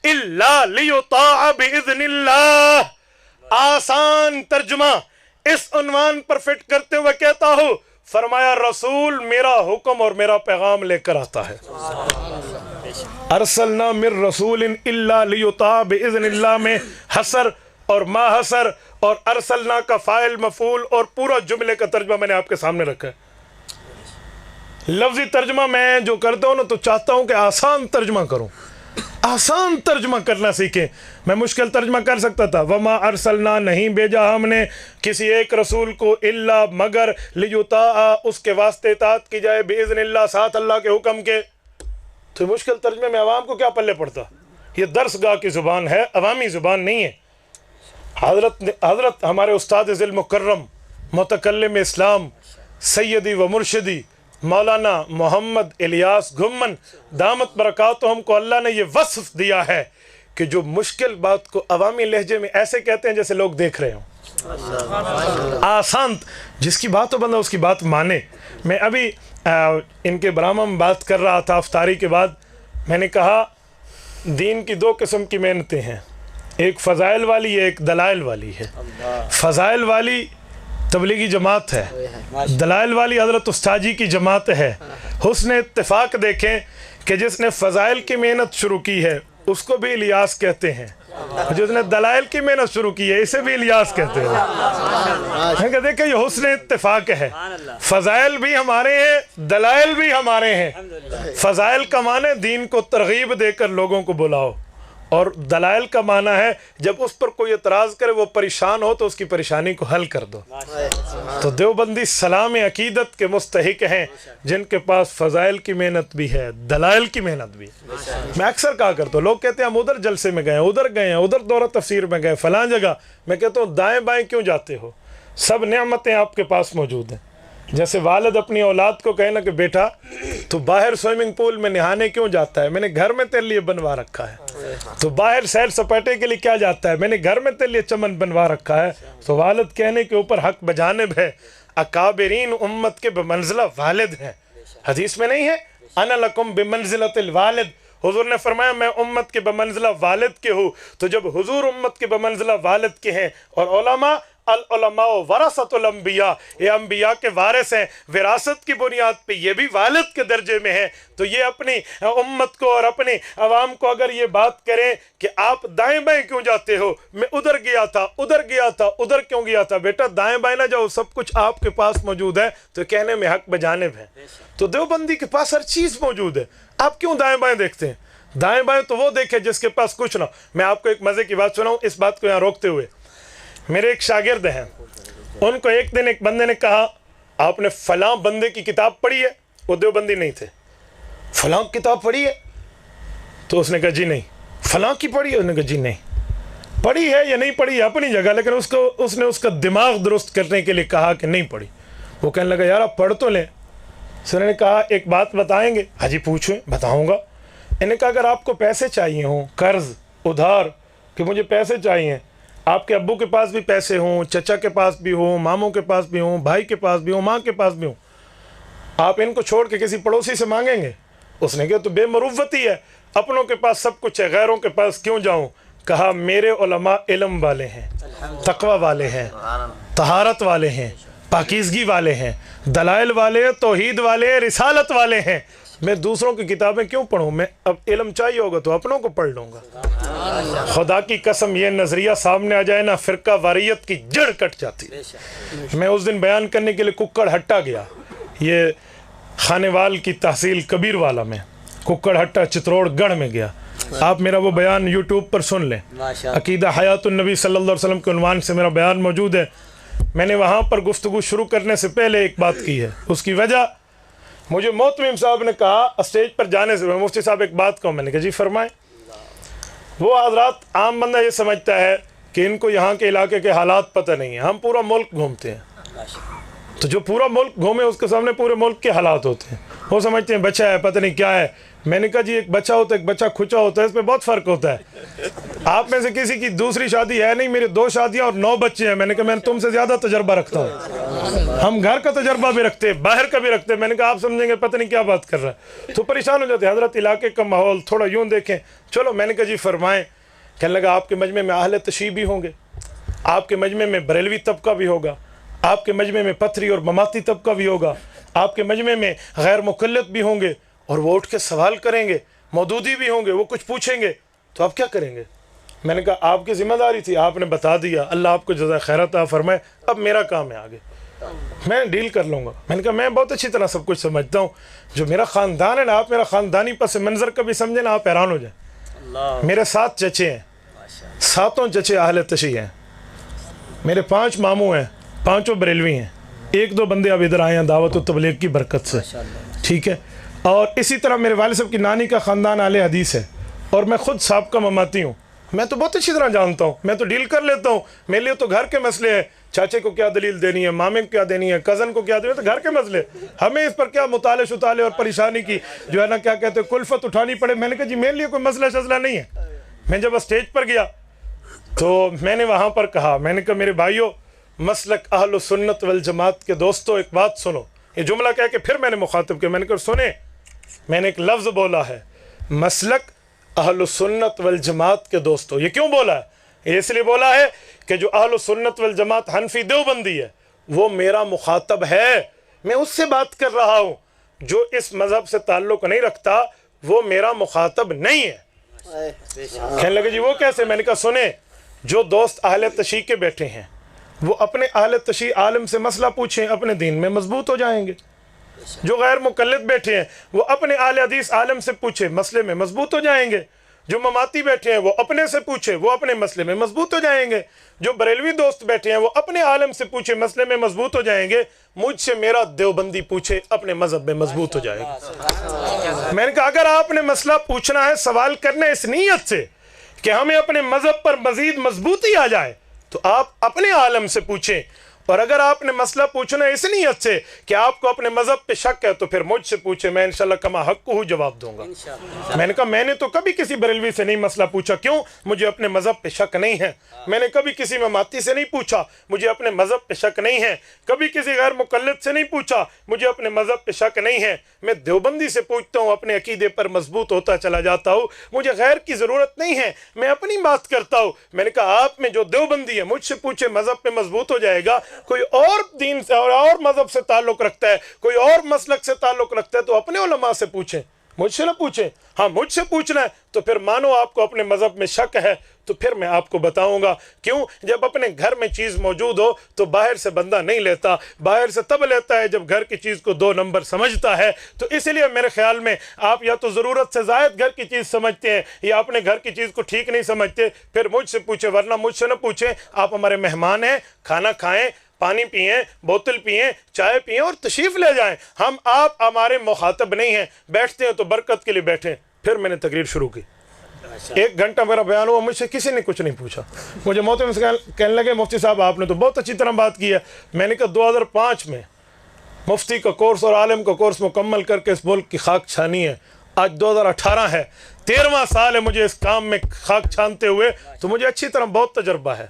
إِلَّا لِيُطَاعَ بِإِذْنِ اللَّهِ۔ آسان ترجمہ اس عنوان پر فٹ کرتے ہوئے کہتا ہوں، فرمایا رسول میرا حکم اور میرا پیغام لے کر آتا ہے۔ ارسلنا من رسول الا لیطاع باذن اللہ میں حسر اور ما حسر، اور ارسلنا کا فاعل مفعول اور پورا جملے کا ترجمہ میں نے آپ کے سامنے رکھا ہے۔ لفظی ترجمہ میں جو کرتا ہوں نا تو چاہتا ہوں کہ آسان ترجمہ کروں، آسان ترجمہ کرنا سیکھیں۔ میں مشکل ترجمہ کر سکتا تھا، وما ارسلنا نہیں بھیجا ہم نے کسی ایک رسول کو الا مگر لیطاع اس کے واسطے اطاعت کی جائے، باذن اللہ ساتھ اللہ کے حکم کے۔ تو مشکل ترجمے میں عوام کو کیا پلے پڑتا؟ یہ درس گاہ کی زبان ہے، عوامی زبان نہیں ہے۔ حضرت ہمارے استاد ذی المکرم متکلم اسلام سیدی و مرشدی مولانا محمد الیاس گھمن دامت برکاتہم کو اللہ نے یہ وصف دیا ہے کہ جو مشکل بات کو عوامی لہجے میں ایسے کہتے ہیں جیسے لوگ دیکھ رہے ہوں، آسان، جس کی بات ہو بندہ اس کی بات مانے۔ میں ابھی ان کے برامہ میں بات کر رہا تھا افطاری کے بعد، میں نے کہا دین کی 2 قسم کی محنتیں ہیں، ایک فضائل والی ہے، ایک دلائل والی ہے۔ فضائل والی تبلیغی جماعت ہے، دلائل والی حضرت استاجی کی جماعت ہے۔ حسن اتفاق دیکھیں کہ جس نے فضائل کی محنت شروع کی ہے اس کو بھی الیاس کہتے ہیں، جس نے دلائل کی محنت شروع کی ہے اسے بھی الیاس کہتے ہیں۔ دیکھیں یہ حسن اتفاق ہے، فضائل بھی ہمارے ہیں، دلائل بھی ہمارے ہیں۔ فضائل کا معنی دین کو ترغیب دے کر لوگوں کو بلاؤ، اور دلائل کا معنی ہے جب اس پر کوئی اعتراض کرے وہ پریشان ہو تو اس کی پریشانی کو حل کر دو۔ تو دیوبندی سلام عقیدت کے مستحق ہیں جن کے پاس فضائل کی محنت بھی ہے، دلائل کی محنت بھی ہے۔ میں اکثر کہا کرتا ہوں، لوگ کہتے ہیں ہم ادھر جلسے میں گئے ہیں، ادھر گئے ہیں، ادھر دورہ تفسیر میں گئے، فلاں جگہ۔ میں کہتا ہوں دائیں بائیں کیوں جاتے ہو؟ سب نعمتیں آپ کے پاس موجود ہیں۔ جیسے والد اپنی اولاد کو کہے نا کہ بیٹا تو باہر سوئمنگ پول میں نہانے کیوں جاتا ہے؟ میں نے گھر میں تیرے لیے بنوا رکھا ہے۔ تو باہر سیر سپاٹے کے لیے کیا جاتا ہے؟ میں نے گھر میں تیرے لیے چمن بنوا رکھا ہے۔ تو والد کہنے کے اوپر حق بجانب ہے۔ اکابرین امت کے بمنزلہ والد ہیں، حدیث میں نہیں ہے انا لکم بمنزلۃ الوالد؟ حضور نے فرمایا میں امت کے بمنزلہ والد کے ہوں۔ تو جب حضور امت کے بمنزلہ والد کے ہیں، اور علماء العلماء ورثۃ الانبیاء، یہ انبیاء کے وارث ہیں، وراثت کی بنیاد پہ یہ بھی والد کے درجے میں ہیں، تو یہ اپنی امت کو اور اپنی عوام کو اگر یہ بات کریں کہ آپ دائیں بائیں کیوں جاتے ہو، میں ادھر گیا تھا، ادھر گیا تھا، ادھر کیوں گیا تھا؟ بیٹا دائیں بائیں نہ جاؤ، سب کچھ آپ کے پاس موجود ہے، تو کہنے میں حق بجانب ہے۔ تو دیوبندی کے پاس ہر چیز موجود ہے، آپ کیوں دائیں بائیں دیکھتے ہیں؟ دائیں بائیں تو وہ دیکھے جس کے پاس کچھ نہ ہو۔ میں آپ کو ایک مزے کی بات سناؤں اس بات کو یہاں روکتے ہوئے۔ میرے ایک شاگرد ہیں، ان کو ایک دن ایک بندے نے کہا آپ نے فلاں بندے کی کتاب پڑھی ہے؟ وہ دیوبندی نہیں تھے۔ فلاں کتاب پڑھی ہے؟ تو اس نے کہا جی نہیں۔ فلاں کی پڑھی ہے؟ اس نے کہا جی نہیں۔ پڑھی ہے یا نہیں پڑھی ہے اپنی جگہ، لیکن اس نے اس کا دماغ درست کرنے کے لیے کہا کہ نہیں پڑھی۔ وہ کہنے لگا یار آپ پڑھ تو لیں۔ سر نے کہا ایک بات بتائیں گے؟ ہاں جی پوچھیں، بتاؤں گا۔ انہوں نے کہا اگر آپ کو پیسے چاہیے ہوں، قرض ادھار، کہ مجھے پیسے چاہیے، آپ کے ابو کے پاس بھی پیسے ہوں، چچا کے پاس بھی ہوں، ماموں کے پاس بھی ہوں، بھائی کے پاس بھی ہوں، ماں کے پاس بھی ہوں، آپ ان کو چھوڑ کے کسی پڑوسی سے مانگیں گے؟ اس نے کہا تو بے مروتی ہے، اپنوں کے پاس سب کچھ ہے، غیروں کے پاس کیوں جاؤں؟ کہا میرے علماء علم والے ہیں، تقوی والے ہیں، طہارت والے ہیں، پاکیزگی والے ہیں، دلائل والے، توحید والے، رسالت والے ہیں. میں دوسروں کی کتابیں کیوں پڑھوں؟ میں اب علم چاہیے ہوگا تو اپنوں کو پڑھ لوں گا. خدا کی قسم یہ نظریہ سامنے آ جائے نا، فرقہ واریت کی جڑ کٹ جاتی. میں اس دن بیان کرنے کے لیے ککڑ ہٹا گیا، یہ خانیوال کی تحصیل کبیر والا میں، ککڑ ہٹا چتروڑ گڑھ میں گیا. آپ میرا وہ بیان یوٹیوب پر سن لیں، عقیدہ حیات النبی صلی اللہ علیہ وسلم کے عنوان سے میرا بیان موجود ہے. میں نے وہاں پر گفتگو شروع کرنے سے پہلے ایک بات کی ہے. اس کی وجہ مجھے محتمم صاحب نے کہا اسٹیج پر جانے سے، مفتی صاحب ایک بات کہوں. میں نے کہا جی فرمائیں. وہ حضرات عام بندہ یہ سمجھتا ہے کہ ان کو یہاں کے علاقے کے حالات پتہ نہیں ہیں. ہم پورا ملک گھومتے ہیں، تو جو پورا ملک گھومے اس کے سامنے پورے ملک کے حالات ہوتے ہیں. وہ سمجھتے ہیں بچہ ہے پتہ نہیں کیا ہے. میں نے کہا جی ایک بچہ ہوتا ہے، ایک بچہ کھچا ہوتا ہے، اس میں بہت فرق ہوتا ہے. آپ میں سے کسی کی دوسری شادی ہے نہیں، میری 2 شادیاں اور 9 بچے ہیں. میں نے کہا میں تم سے زیادہ تجربہ رکھتا ہوں. ہم گھر کا تجربہ بھی رکھتے ہیں، باہر کا بھی رکھتے ہیں. میں نے کہا آپ سمجھیں گے پتہ نہیں کیا بات کر رہا ہے، تو پریشان ہو جاتے ہیں. حضرت علاقے کا ماحول تھوڑا یوں دیکھیں. چلو میں نے کہا جی فرمائیں. کہنے لگا آپ کے مجمع میں اہل تشیع بھی ہوں گے، آپ کے مجمع میں بریلوی طبقہ بھی ہوگا، آپ کے مجمع میں پتھری اور مماتی طبقہ بھی ہوگا، آپ کے مجمع میں غیر مقلد بھی ہوں گے، اور وہ اٹھ کے سوال کریں گے. مودودی بھی ہوں گے، وہ کچھ پوچھیں گے، تو آپ کیا کریں گے؟ میں نے کہا آپ کی ذمہ داری تھی، آپ نے بتا دیا، اللہ آپ کو جزائے خیر عطا فرمائے. اب میرا کام ہے آگے، میں ڈیل کر لوں گا. میں نے کہا میں بہت اچھی طرح سب کچھ سمجھتا ہوں. جو میرا خاندان ہے نا، آپ میرا خاندانی پس منظر کبھی سمجھیں نا آپ حیران ہو جائیں. میرے 7 چچے ہیں، 7 چچے اہل تشیع ہیں. میرے 5 ماموں ہیں، 5 بریلوی ہیں. 1-2 بندے اب ادھر آئے ہیں دعوت و تبلیغ کی برکت سے، ٹھیک ہے. اور اسی طرح میرے والد صاحب کی نانی کا خاندان اہل حدیث ہے، اور میں خود سابقہ مماتی ہوں. میں تو بہت اچھی طرح جانتا ہوں، میں تو ڈیل کر لیتا ہوں. میرے لیے تو گھر کے مسئلے ہیں، چاچے کو کیا دلیل دینی ہے، مامے کو کیا دینی ہے، کزن کو کیا دینی ہے، تو گھر کے مسئلے. ہمیں اس پر کیا مطالعے شطالعے اور پریشانی کی جو ہے نا کیا کہتے ہیں کلفت اٹھانی پڑے. میں نے کہا جی میرے لیے کوئی مسئلہ شزلہ نہیں ہے. میں جب اسٹیج پر گیا تو میں نے وہاں پر کہا، میں نے کہا میرے بھائیو، مسلک اہل سنت والجماعت کے دوستو، ایک بات سنو. یہ جملہ کہہ کے پھر میں نے مخاطب کیا. میں نے کہا سنیں، میں نے ایک لفظ بولا ہے، مسلک اہل سنت والجماعت کے دوستو. یہ کیوں بولا ہے؟ اس لیے بولا ہے کہ جو اہل سنت والجماعت حنفی دیوبندی ہے وہ میرا مخاطب ہے. میں اس سے بات کر رہا ہوں. جو اس مذہب سے تعلق نہیں رکھتا وہ میرا مخاطب نہیں ہے. کہنے لگے جی وہ کیسے؟ میں نے کہا سنیں، جو دوست اہل تشیع کے بیٹھے ہیں وہ اپنے اہل تشیع عالم سے مسئلہ پوچھیں، اپنے دین میں مضبوط ہو جائیں گے. جو غیر مقلد بیٹھے ہیں وہ اپنے اہل حدیث عالم سے پوچھیں، مسئلے میں مضبوط ہو جائیں گے. جو مماتی بیٹھے ہیں وہ اپنے سے پوچھیں، وہ اپنے مسئلے میں مضبوط ہو جائیں گے. جو بریلوی دوست بیٹھے ہیں وہ اپنے عالم سے پوچھیں، مسئلے میں مضبوط ہو جائیں گے. مجھ سے میرا دیوبندی پوچھے، اپنے مذہب میں مضبوط ہو جائے گا. میں نے کہا اگر آپ نے مسئلہ پوچھنا ہے، سوال کرنا ہے اس نیت سے کہ ہمیں اپنے مذہب پر مزید مضبوطی آ جائے، تو آپ اپنے عالم سے پوچھیں. اور اگر آپ نے مسئلہ پوچھنا ہے اس نیت سے کہ آپ کو اپنے مذہب پہ شک ہے، تو پھر مجھ سے پوچھیں، میں انشاءاللہ کما حق کو جواب دوں گا. میں نے کہا میں نے تو کبھی کسی بریلوی سے نہیں مسئلہ پوچھا. کیوں؟ مجھے اپنے مذہب پہ شک نہیں ہے. میں نے کبھی کسی مماتی سے نہیں پوچھا، مجھے اپنے مذہب پہ شک نہیں ہے. کبھی کسی غیر مقلد سے نہیں پوچھا، مجھے اپنے مذہب پہ شک نہیں ہے. میں دیوبندی سے پوچھتا ہوں، اپنے عقیدے پر مضبوط ہوتا چلا جاتا ہوں. مجھے غیر کی ضرورت نہیں ہے، میں اپنی بات کرتا ہوں. میں نے کہا آپ میں جو دیوبندی ہے مجھ سے پوچھے، مذہب پہ مضبوط ہو جائے گا. کوئی اور دین سے اور مذہب سے تعلق رکھتا ہے، کوئی اور مسلک سے تعلق رکھتا ہے، تو اپنے علماء سے پوچھیں، مجھ سے نہ پوچھیں. ہاں مجھ سے پوچھنا ہے تو پھر مانو آپ کو اپنے مذہب میں شک ہے، تو پھر میں آپ کو بتاؤں گا. کیوں؟ جب اپنے گھر میں چیز موجود ہو تو باہر سے بندہ نہیں لیتا. باہر سے تب لیتا ہے جب گھر کی چیز کو 2 نمبر سمجھتا ہے. تو اس لیے میرے خیال میں آپ یا تو ضرورت سے زائد گھر کی چیز سمجھتے ہیں یا اپنے گھر کی چیز کو ٹھیک نہیں سمجھتے. پھر مجھ سے پوچھیں، ورنہ مجھ سے نہ پوچھیں. آپ ہمارے مہمان ہیں، کھانا کھائیں، پانی پئیں، بوتل پئیں، چائے پئیں اور تشریف لے جائیں. آپ ہمارے مخاطب نہیں ہیں. بیٹھتے ہیں تو برکت کے لیے بیٹھیں. پھر میں نے تقریر شروع کی. 1 گھنٹہ میرا بیان ہوا، مجھ سے کسی نے کچھ نہیں پوچھا. مجھے محترم سے کہنے لگے مفتی صاحب آپ نے تو بہت اچھی طرح بات کی ہے. میں نے کہا 2005 میں مفتی کا کورس اور عالم کا کورس مکمل کر کے اس ملک کی خاک چھانی ہے. آج 2018 ہے، 13واں سال ہے مجھے اس کام میں خاک چھانتے ہوئے. تو مجھے اچھی طرح بہت تجربہ ہے.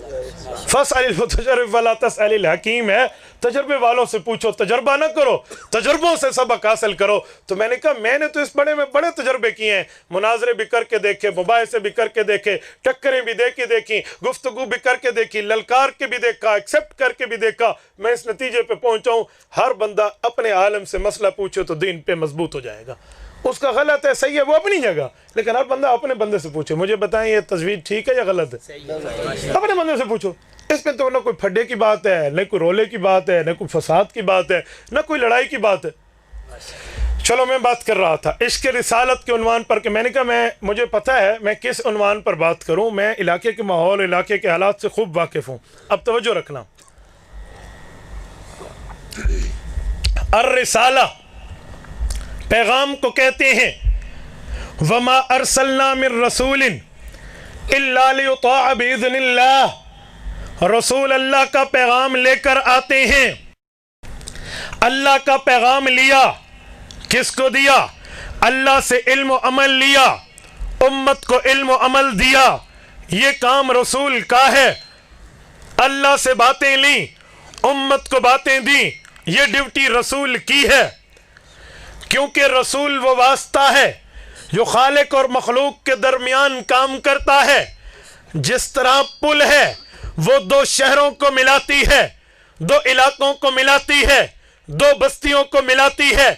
فَاسْأَلِ الْمُتَجَرِّبَ وَلَا تَسْأَلِ الْحَكِيمَ ہے، تجربے والوں سے پوچھو، تجربہ نہ کرو، تجربوں سے سبق حاصل کرو۔ تو میں نے کہا میں نے تو اس بڑے میں بڑے تجربے کیے ہیں، مناظرے بھی کر کے دیکھے، مباحثے بھی کر کے دیکھے، ٹکریں بھی دے کے دیکھی، گفتگو بھی کر کے دیکھی، للکار کے بھی دیکھا، ایکسیپٹ کر کے بھی دیکھا۔ میں اس نتیجے پہ پہنچا ہوں ہر بندہ اپنے عالم سے مسئلہ پوچھو تو دین پہ مضبوط ہو جائے گا۔ اس کا غلط ہے صحیح ہے وہ اپنی جگہ، لیکن ہر بندہ اپنے بندے سے پوچھے مجھے بتائیں یہ تجوید ٹھیک ہے یا غلط ہے، اپنے بندے سے پوچھو۔ اس میں تو نہ کوئی پھڈے کی بات ہے، نہ کوئی رولے کی بات ہے، نہ کوئی فساد کی بات ہے، نہ کوئی لڑائی کی بات ہے۔ چلو میں بات کر رہا تھا عشق رسالت کے عنوان پر کہ میں نے کہا مجھے پتہ ہے میں کس عنوان پر بات کروں، میں علاقے کے ماحول علاقے کے حالات سے خوب واقف ہوں۔ اب توجہ رکھنا، الرسالہ پیغام کو کہتے ہیں، وما ارسلنا من رسول الا لیطاع باذن اللہ، رسول اللہ کا پیغام لے کر آتے ہیں۔ اللہ کا پیغام لیا، کس کو دیا؟ اللہ سے علم و عمل لیا، امت کو علم و عمل دیا، یہ کام رسول کا ہے۔ اللہ سے باتیں لیں، امت کو باتیں دیں، یہ ڈیوٹی رسول کی ہے، کیونکہ رسول وہ واسطہ ہے جو خالق اور مخلوق کے درمیان کام کرتا ہے۔ جس طرح پل ہے وہ دو شہروں کو ملاتی ہے، دو علاقوں کو ملاتی ہے، دو بستیوں کو ملاتی ہے۔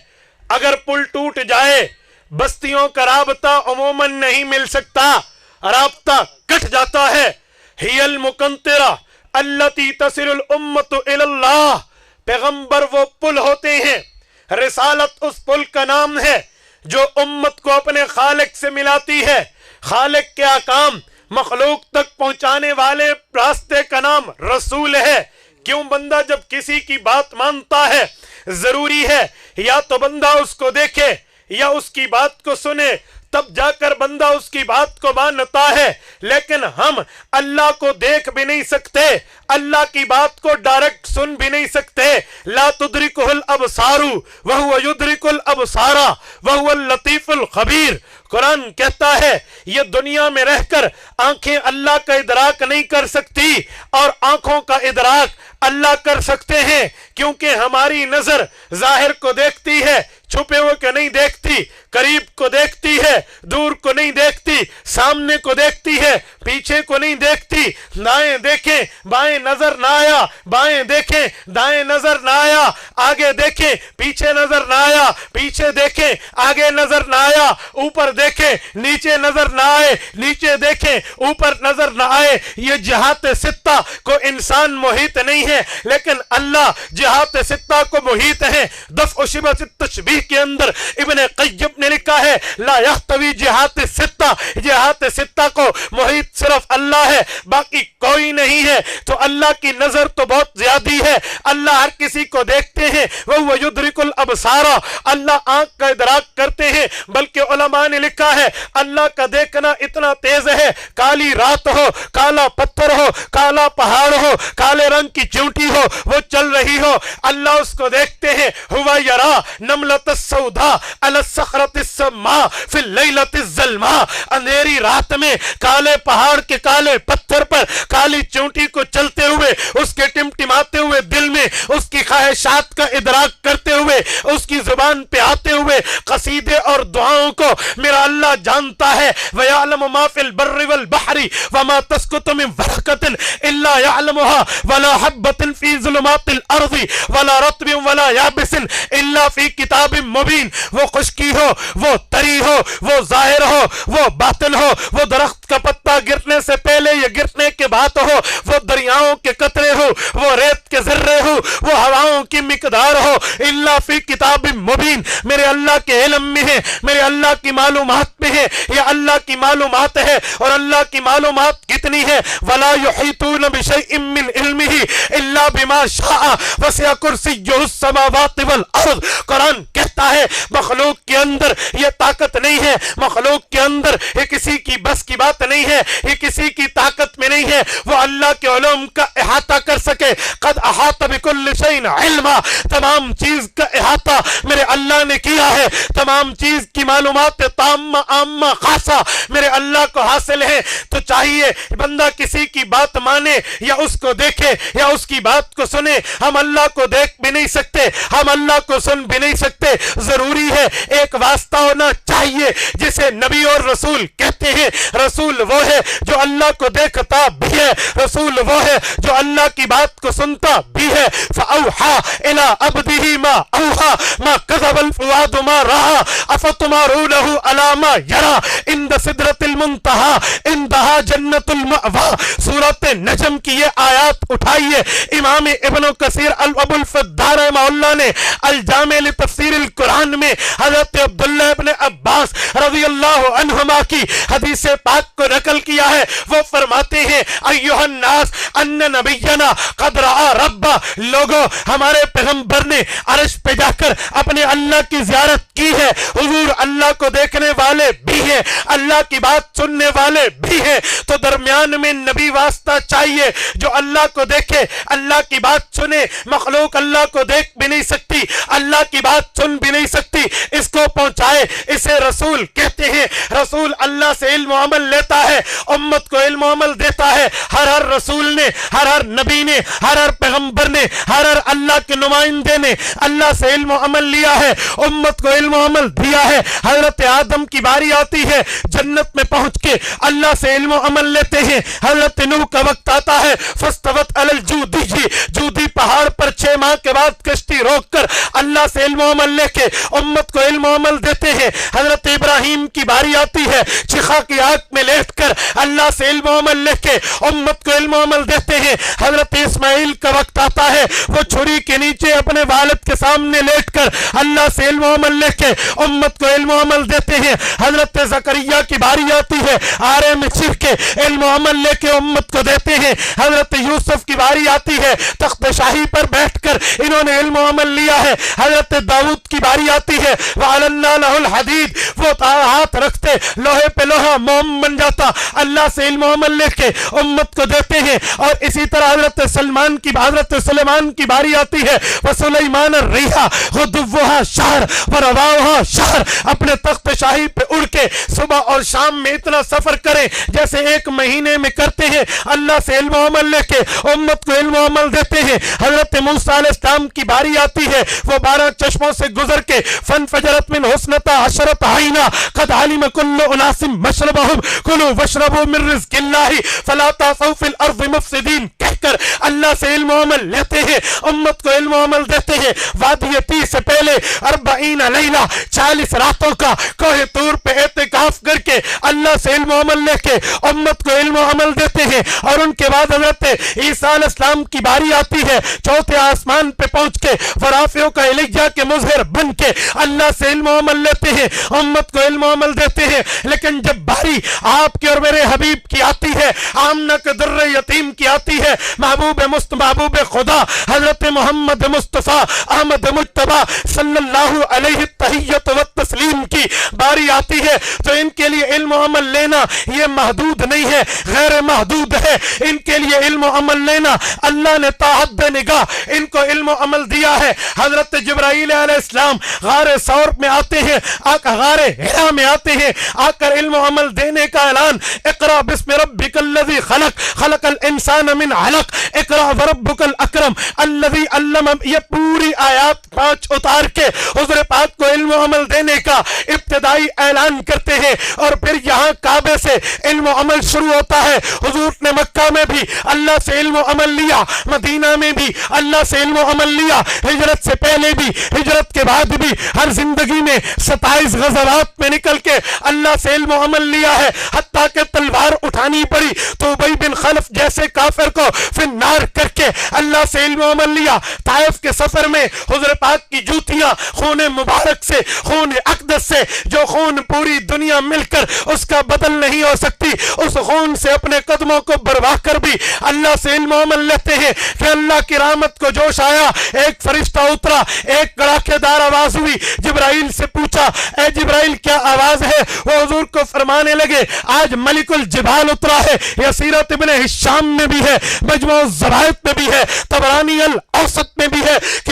اگر پل ٹوٹ جائے بستیوں کا رابطہ عموماً نہیں مل سکتا، رابطہ کٹ جاتا ہے۔ ہی المقنطرہ التی تصل الامت الی اللہ، پیغمبر وہ پل ہوتے ہیں، رسالت اس پل کا نام ہے جو امت کو اپنے خالق سے ملاتی ہے۔ خالق کے احکام مخلوق تک پہنچانے والے راستے کا نام رسول ہے۔ کیوں بندہ جب کسی کی بات مانتا ہے ضروری ہے یا تو بندہ اس کو دیکھے یا اس کی بات کو سنے، تب جا کر بندہ اس کی بات کو مانتا ہے۔ لیکن ہم اللہ کو دیکھ بھی نہیں سکتے، اللہ کی بات کو ڈائریکٹ سن بھی نہیں سکتے۔ لا تدرکہ الابصار وہو یدرک الابصار وہو اللطیف الخبیر۔ قرآن کہتا ہے یہ دنیا میں رہ کر آنکھیں اللہ کا ادراک نہیں کر سکتی، اور آنکھوں کا ادراک اللہ کر سکتے ہیں، کیونکہ ہماری نظر ظاہر کو دیکھتی ہے، چھپے ہوئے کو نہیں دیکھتی، قریب کو دیکھتی ہے، دور کو نہیں دیکھتی، سامنے کو دیکھتی ہے، پیچھے کو نہیں دیکھتی۔ دائیں دیکھیں بائیں نظر نہ آیا، بائیں دیکھیں دائیں نظر نہ آیا، آگے دیکھیں پیچھے نظر نہ آیا، پیچھے دیکھیں آگے نظر نہ آیا، اوپر دیکھیں نیچے نظر نہ آئے، نیچے دیکھیں اوپر نظر نہ آئے۔ یہ جہات ستہ کو انسان محیط نہیں ہے، لیکن اللہ جہات ستہ کو محیط ہے۔ دفع شبہ التشبیہ کے اندر ابن قیم نے لکھا ہے لا یحتوی جہات ستہ، جہات ستہ کو محیط صرف اللہ ہے، باقی کوئی نہیں ہے۔ تو اللہ کی نظر تو بہت زیادہ ہے، اللہ ہر کسی کو دیکھتے ہیں، وہ یدرک الابصار، اللہ آنکھ کا ادراک کرتے ہیں۔ بلکہ علماء نے لکھا ہے اللہ کا دیکھنا اتنا تیز ہے، کالی رات ہو، کالا پتھر ہو، کالا پہاڑ ہو، کالے رنگ کی چونٹی ہو، وہ چل رہی ہو، اللہ اس کو دیکھتے ہیں۔ ہوا یرا نملۃ السوداء علی الصخرۃ السماء فی اللیلۃ الظلماء، اندھیری رات میں کالے پہاڑ کے کالے پتھر پر کالی چونٹی کو چلتے ہوئے، اس کے ٹمٹماتے ہوئے دل میں اس کی خواہشات کا ادراک کرتے ہوئے، اس کی زبان پہ آتے ہوئے قصیدے اور دعاؤں کو میرا اللہ جانتا ہے۔ وَيَعْلَمُ مَا فِي الْبَرِّ وَالْبَحْرِ وَمَا تَسْقُطُ مِنْ وَرَقَةٍ إِلَّا يَعْلَمُهَا وَلَا حَبَّةٍ فِي ظُلُمَاتِ الْأَرْضِ وَلَا رَطْبٍ وَلَا يَابِسٍ إِلَّا فِي كِتَابٍ مُبِينٍ۔ وہ خشکی ہو، وہ تری ہو، وہ ظاہر ہو، وہ باطن ہو، وہ درخت کا پتا گرنے سے پہلے یا گرنے کے بعد ہو، وہ دریاؤں کے قطرے ہو، وہ ریت کے ذرے ہو، وہ ہواؤں کی مقدار ہو، إِلَّا فِي كِتَابٍ مُبِينٍ، میرے اللہ کے علم میں ہے، میرے اللہ کی معلومات میں ہے، یہ اللہ کی معلومات ہے۔ اور اللہ کی معلومات کتنی ہے؟ وَلَا يُحِيطُونَ بِشَيْءٍ مِّنْ عِلْمِهِ إِلَّا بِمَا شَاءَ وَسِعَ كُرْسِيُّهُ السَّمَاوَاتِ وَالْأَرْضِ۔ قرآن کہتا ہے مخلوق کے اندر یہ طاقت نہیں ہے، مخلوق کے اندر یہ کسی کی بس کی بات نہیں ہے، یہ کسی کی طاقت میں نہیں ہے وہ اللہ کے علوم کا احاطہ کر سکے۔ قد احاط بكل شيء علما، تمام چیز کا احاطہ میرے اللہ نے کیا ہے، تمام چیز کی معلومات تامہ عامہ خاصہ میرے اللہ کو حاصل ہے۔ تو چاہیے بندہ کسی کی بات مانے یا اس کو دیکھے یا اس کی بات کو سنے، ہم اللہ کو دیکھ بھی نہیں سکتے، ہم اللہ کو سن بھی نہیں سکتے، ضروری ہے ایک واسطہ ہونا چاہیے جسے نبی اور رسول کہتے ہیں۔ رسول وہ ہے جو اللہ کو دیکھتا بھی ہے، رسول وہ ہے جو اللہ کی بات کو سنتا بھی ہے۔ فَأَوْحَا إِلَىٰ عَبْدِهِ مَا أَوْحَا مَا كَذَبَ الْفُؤَادُ مَا رَأَىٰ أَفَتُمَارُونَهُ عَلَىٰ مَا يَرَىٰ عِندَ سِدْرَةِ الْمُنتَهَىٰ عِندَهَا جَنَّةُ الْمَأْوَىٰ۔ سورۃ نجم کی یہ آیات اٹھائیے، امام ابن کثیر ابو الفدار رحمہ اللہ نے الجامع لتفسیر القرآن میں حضرت عبداللہ ابن عباس رضی اللہ عنہما کی حدیث پاک کو نقل کیا ہے۔ وہ فرماتے ہیں ایھا الناس ان نبینا قد رأى ربا، لوگوں ہمارے پیغمبر نے عرش پہ جا کر اپنے اللہ کی زیارت کی ہے، حضور اللہ کو دیکھنے والے بھی ہیں، اللہ کی بات سننے والے بھی ہیں۔ تو درمیان میں نبی واسطہ چاہیے جو اللہ کو دیکھے، اللہ کی بات سنے۔ مخلوق اللہ کو دیکھ بھی نہیں سکتی، اللہ کی بات سن بھی نہیں سکتی، اس کو پہنچائے، اسے رسول کہتے ہیں۔ رسول اللہ سے علم و عمل لیتا ہے، امت کو علم و عمل دیتا ہے۔ ہر رسول نے، ہر نبی نے، ہر پیغمبر نے، ہر اللہ کے نمائندے نے اللہ سے علم و عمل لیا ہے، امت کو علم و عمل دیا ہے۔ حضرت آدم کی باری آتی ہے، جنت میں پہنچ کے اللہ سے علم و عمل لیتے ہیں۔ حضرت نوح کا وقت آتا ہے، فاستوت علی الجودی، جودی پہاڑ پر 6 ماہ کے بعد کشتی روک کر اللہ سے علم و عمل لے کے امت کو علم و عمل دیتے ہیں۔ حضرت ابراہیم کی باری آتی ہے، چخا کی آگ میں لیٹ کر اللہ سے علم و عمل لے کے امت کو علم و عمل دیتے ہیں۔ حضرت اسماعیل کا وقت آتا ہے، وہ چھری کے نیچے اپنے والد کے سامنے لیٹ کر اللہ سے علم و عمل لے کے امت کو علم و عمل دیتے ہیں۔ حضرت زکریا کی باری آتی ہے، آرے میں چر کے علم و عمل لے کے امت کو دیتے ہیں۔ حضرت یوسف کی باری آتی ہے، تخت شاہی پر بیٹھ کر انہوں نے علم و عمل لیا ہے۔ حضرت داؤد کی باری آتی ہے، وَعَلَنَّا لَهُ الْحَدِيدِ، وہ ہاتھ رکھتے لوہے پہ لوہا موم بن جاتا، اللہ سے علم و عمل لے کے امت کو دیتے ہیں۔ اور اسی طرح حضرت سلیمان کی باری آتی ہے، وَسُلَيْمَانَ الرِّيحَ غُدُوُّهَا شَهْرٌ وَرَوَاحُهَا شَهْرٌ، اپنے تخت شاہی پہ اڑ کے صبح اور شام میں اتنا سفر کریں جیسے ایک مہینے میں کرتے ہیں، اللہ سے علم و عمل لے کے امت کو علم و عمل دیتے ہیں۔ حضرت موسیٰ علیہ السلام کی باری آتی ہے، وہ 12 چشموں سے گزر کے فَانْفَجَرَتْ مِنْ حُسْنَتَا عَشْرَةَ عَيْنًا قَدْ عَلِمَ كُلُّ أُنَاسٍ مَشْرَبَهُمْ كُلُوا وَاشْرَبُوا مِنْ رِزْقِ اللَّهِ فَلَا تَعْثَوْا فِي الْأَرْضِ مُفْسِدِينَ کہہ کر اللہ سے علم و عمل لیتے ہیں، امت کو علم و عمل دیتے ہیں۔ وادی طی سے پہلے 40 لیلہ 40 راتوں کا کوہ طور پہ اعتکاف کر کے اللہ سے علم و عمل لے کے امت کو علم و عمل دیتے ہیں۔ اور ان کے بعد حضرت عیسیٰ علیہ السلام کی باری آتی ہے، چوتھے آسمان پہ پہنچ کے ورافیوں کا الیجا کے مظہر بن کے اللہ سے علم و عمل لیتے ہیں، امت کو علم و عمل دیتے ہیں۔ لیکن جب باری آپ کی اور میرے حبیب کی آتی ہے، آمنہ کے در یتیم کی آتی ہے، محبوب خدا حضرت محمد مصطفیٰ احمد مجتبی صلی اللہ علیہ تحیت و تسلیم کی باری آتی ہے، تو ان کے لیے علم و عمل لینا یہ محدود نہیں ہے، غیر محدود ہے۔ ان کے لیے علم و عمل لینا اللہ نے تحت نگاہ ان کو علم و عمل دیا ہے۔ حضرت جبرائیل علیہ السلام غار ثور میں آتے ہیں، غار حرا میں آتے ہیں، آ کر علم و عمل دینے کا اعلان، اقرا بسم ربک الذی خلق خلق الانسان من علق اقرا وربک الاکرم الذی علم، یہ پوری آیات 5 اتار کے حضور پاک کو علم و عمل دینے کا ابتدائی اعلان کرتے ہیں۔ اور پھر یہاں کعبے سے علم و عمل شروع ہوتا ہے۔ حضور نے مکہ میں بھی اللہ سے علم و عمل لیا، مدینہ میں بھی اللہ سے علم و عمل لیا، ہجرت سے پہلے بھی ہجرت کے بعد بھی ہر زندگی میں 27 غزوات میں نکل کے اللہ سے علم و عمل لیا ہے، حتیٰ کہ تلوار اٹھانی پڑی تو ابی بن خلف جیسے کافر کو فی النار کر کے اللہ سے علم و عمل لیا۔ طائف کے سفر میں حضور پاک کی جوتیاں خون مبارک سے، خون اقدس سے، جو خون پوری دنیا مل کر اس کا بدل نہیں ہو سکتی، اس خون سے اپنے قدموں کو بروا کر بھی اللہ سے علم و عمل لیتے ہیں کہ اللہ کی رحمت امت کو جوش آیا، ایک فرشتہ اترا، ایک کڑاکے دار آواز ہوئی، جبرائیل سے پوچھا اے جبرائیل کیا آواز ہے؟ وہ حضور کو فرمانے لگے آج ملک الجبال اترا ہے۔ یہ سیرت ابن ہشام میں بھی ہے، مجموع الزوائد میں بھی ہے، طبرانی الاوسط میں بھی ہے کہ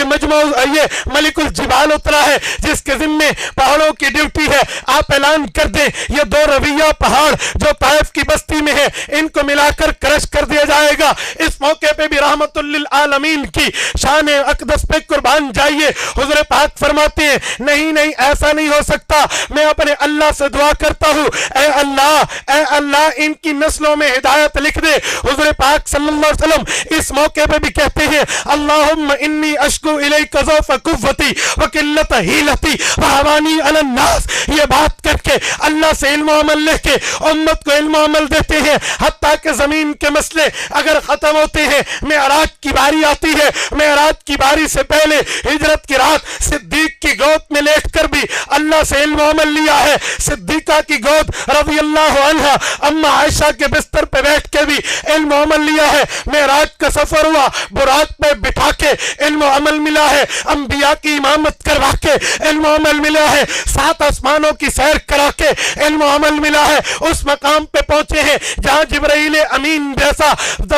یہ ملک الجبال اترا ہے جس کے ذمے پہاڑوں کی ڈیوٹی ہے۔ آپ اعلان کر دیں یہ 2 رویہ پہاڑ جو طائف کی بستی میں ہے ان کو ملا کر کرش کر دیا جائے گا۔ اس موقع پہ بھی رحمت للعالمین کی شان اقدس پہ قربان جائیے۔ حضور پاک فرماتے ہیں نہیں نہیں ایسا نہیں ہو سکتا، میں اپنے اللہ سے دعا کرتا ہوں اے اللہ ان کی نسلوں میں ہدایت لکھ دے۔ حضور پاک صلی اللہ علیہ وسلم اس موقع پہ بھی کہتے ہیں اللہم انی اشکو الیک ضعف قوتی وقلت حیلتی وہوانی علی الناس۔ یہ بات کر کے اللہ سے علم و عمل لے کے امت کو علم و عمل دیتے ہیں، حتیٰ کہ زمین کے مسئلے اگر ختم ہوتے ہیں، معراج کی باری آتی ہے، معراج کی باری سے پہلے ہجرت کی رات صدیق کی گود میں لیٹ کر بھی اللہ سے علم و عمل لیا ہے۔ صدیقہ کی گود رضی اللہ عنہ اما عائشہ کے بستر پہ بیٹھ کے بھی علم و عمل لیا ہے۔ معراج کا سفر ہوا، براق پہ بٹھا کے علم و عمل ملا ہے، انبیاء کی امامت کروا کے علم و عمل ملا ہے، 7 آسمانوں کی سیر کرا کے علم و عمل ملا ہے۔ اس مقام پہ پہنچے ہیں جہاں جبرائیل امین جیسا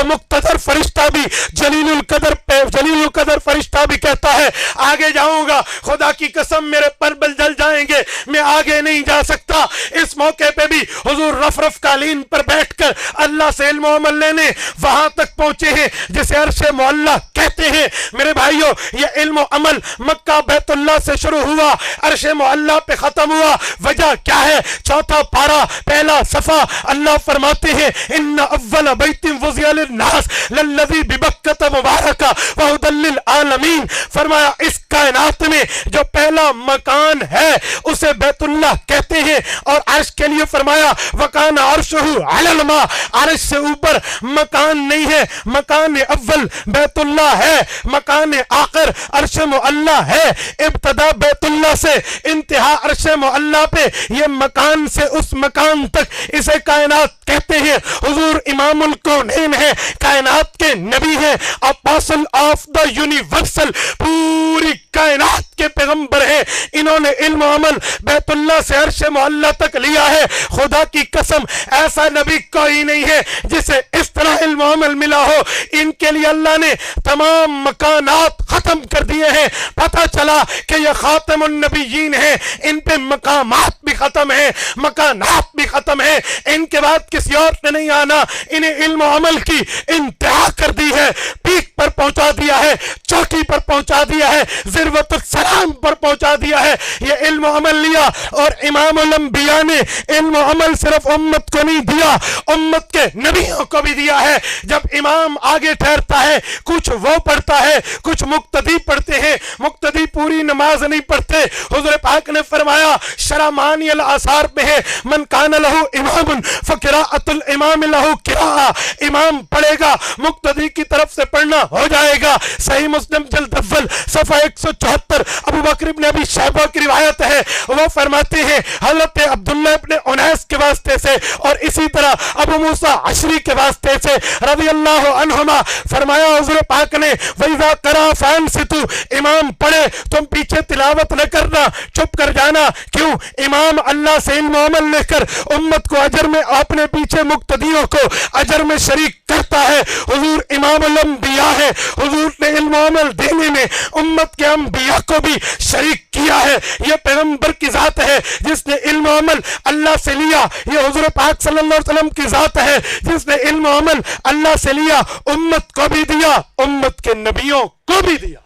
مقتدر فرشتہ بھی جلیل القدر فرشتہ بھی کہتا ہے آگے جاؤں گا، خدا کی قسم میرے پر بل جل جائیں گے، میں آگے نہیں جا سکتا۔ اس موقع پہ بھی حضور رف قالین پر بیٹھ کر اللہ سے علم و عمل لینے وہاں تک پہنچے ہیں جسے عرش معلیٰ کہتے ہیں۔ میرے بھائیوں یہ علم و عمل مکہ بیت اللہ سے شروع ہوا، عرش معلیٰ پہ ختم ہوا۔ وجہ کیا ہے؟ 4 پارہ پہلا صفحہ اللہ فرماتے ہیں ان اول بیت وضع للناس للذی ببکۃ مبارکہ وہدی للعالمین۔ فرمایا اس کائنات میں جو پہلا مکان ہے اسے بیت اللہ کہتے ہیں، اور عرش کے لیے فرمایا وکان عرشہ علی الماء، عرش سے اوپر مکان نہیں ہے، مکان اول بیت اللہ ہے، مکان آخر عرش معلیٰ ہے۔ ابتدا بیت اللہ سے انتہا عرش معلیٰ پہ، یہ مکان سے اس مکان تک اسے کائنات کہتے ہیں۔ حضور امام الکونین ہے، کائنات کے نبی ہیں، اپوسل آف دا یونیورسل، پوری کائنات کے پیغمبر ہیں۔ انہوں نے علم و عمل بیت اللہ سے عرش معلیٰ تک لیا ہے۔ خدا کی قسم ایسا نبی کوئی نہیں ہے جسے اس طرح علم و عمل ملا ہو۔ ان کے لیے اللہ نے تمام مکانات ختم کر دیے ہیں۔ پتہ چلا کہ یہ خاتم النبیین ہیں، ان پہ مقامات بھی ختم ہیں، مکانات بھی ختم ہیں۔ ان کے بعد کسی اور نے نہیں آنا۔ انہیں علم و عمل کی انتہا کر دی ہے، پیک پر پہنچا دیا ہے، چوٹی پر پہنچا دیا ہے، ذروۃ السلام پر پہنچا دیا ہے۔ یہ علم و عمل لیا، اور امام الانبیاء نے علم و عمل صرف امت کو نہیں دیا، امت کے نبیوں کو بھی دیا ہے۔ جب امام آگے ٹھہرتا ہے کچھ وہ پڑھتا ہے، کچھ مقتدی پڑھتے ہیں، مقتدی پوری نماز نہیں پڑھتے۔ حضور پاک نے فرمایا شرح معانی الاثار میں ہے من کان لہ امام فقراءۃ الامام لہ قراءہ، امام پڑھے گا مقتدی کی طرف سے پڑھنا ہو جائے گا۔ صحیح مسلم جلد اول صفحہ 174 ابو بکر ابن ابی شیبہ کی روایت ہے، وہ فرماتے ہیں حضرت عبداللہ ابن انیس کے واسطے سے اور اسی طرح ابو موسیٰ عشری کے واسطے سے رضی اللہ عنہما، فرمایا حضور پاک نے وَإِذَا قَرَأَ فَأَنصِتُوا، امام پڑھے تم پیچھے تلاوت نہ کرنا، چپ کر جانا۔ کیوں؟ امام اللہ سے علم و عمل لے کر امت کو اجر میں، اپنے پیچھے مقتدیوں کو اجر میں شریک کرتا ہے۔ حضور امام الانبیاء ہے، حضور نے علم و عمل دینے میں امت کے انبیاء کو بھی شریک کیا ہے۔ یہ پیغمبر کی ذات ہے جس نے علم و عمل اللہ سے لیا، یہ حضور پاک صلی اللہ علیہ وسلم کی ذات ہے جس نے علم و عمل اللہ سے لیا، امت کو بھی دیا، امت کے نبیوں کو بھی دیا۔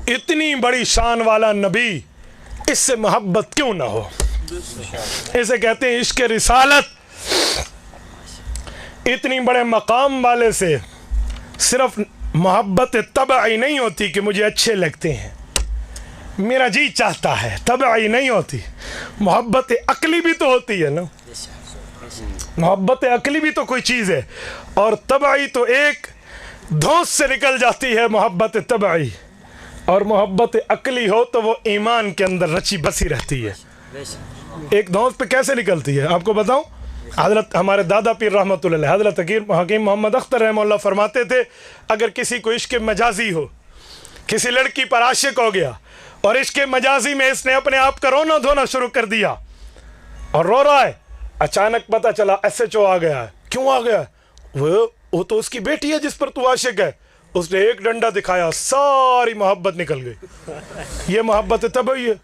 اتنی بڑی شان والا نبی، اس سے محبت کیوں نہ ہو؟ اسے کہتے ہیں عشق رسالت۔ اتنی بڑے مقام والے سے صرف محبت طبعی نہیں ہوتی کہ مجھے اچھے لگتے ہیں، میرا جی چاہتا ہے، طبعی نہیں ہوتی۔ محبت عقلی بھی تو ہوتی ہے نا، محبت عقلی بھی تو کوئی چیز ہے، اور طبعی تو ایک دھونس سے نکل جاتی ہے محبت طبعی، اور محبت عقلی ہو تو وہ ایمان کے اندر رچی بسی رہتی ہے۔ ایک دھونس پہ کیسے نکلتی ہے آپ کو بتاؤں؟ حضرت ہمارے دادا پیر رحمۃ اللہ علیہ حضرت حکیم محمد اختر رحمہ اللہ فرماتے تھے اگر کسی کو عشق مجازی ہو، کسی لڑکی پر عاشق ہو گیا اور عشق مجازی میں اس نے اپنے آپ کا رونا دھونا شروع کر دیا اور رو رہا ہے، اچانک پتہ چلا SHO آ گیا ہے. کیوں آ گیا؟ وہ تو اس کی بیٹی ہے جس پر تو عاشق ہے. اس نے ایک ڈنڈا دکھایا، ساری محبت نکل گئی. یہ محبت طبعی ہے.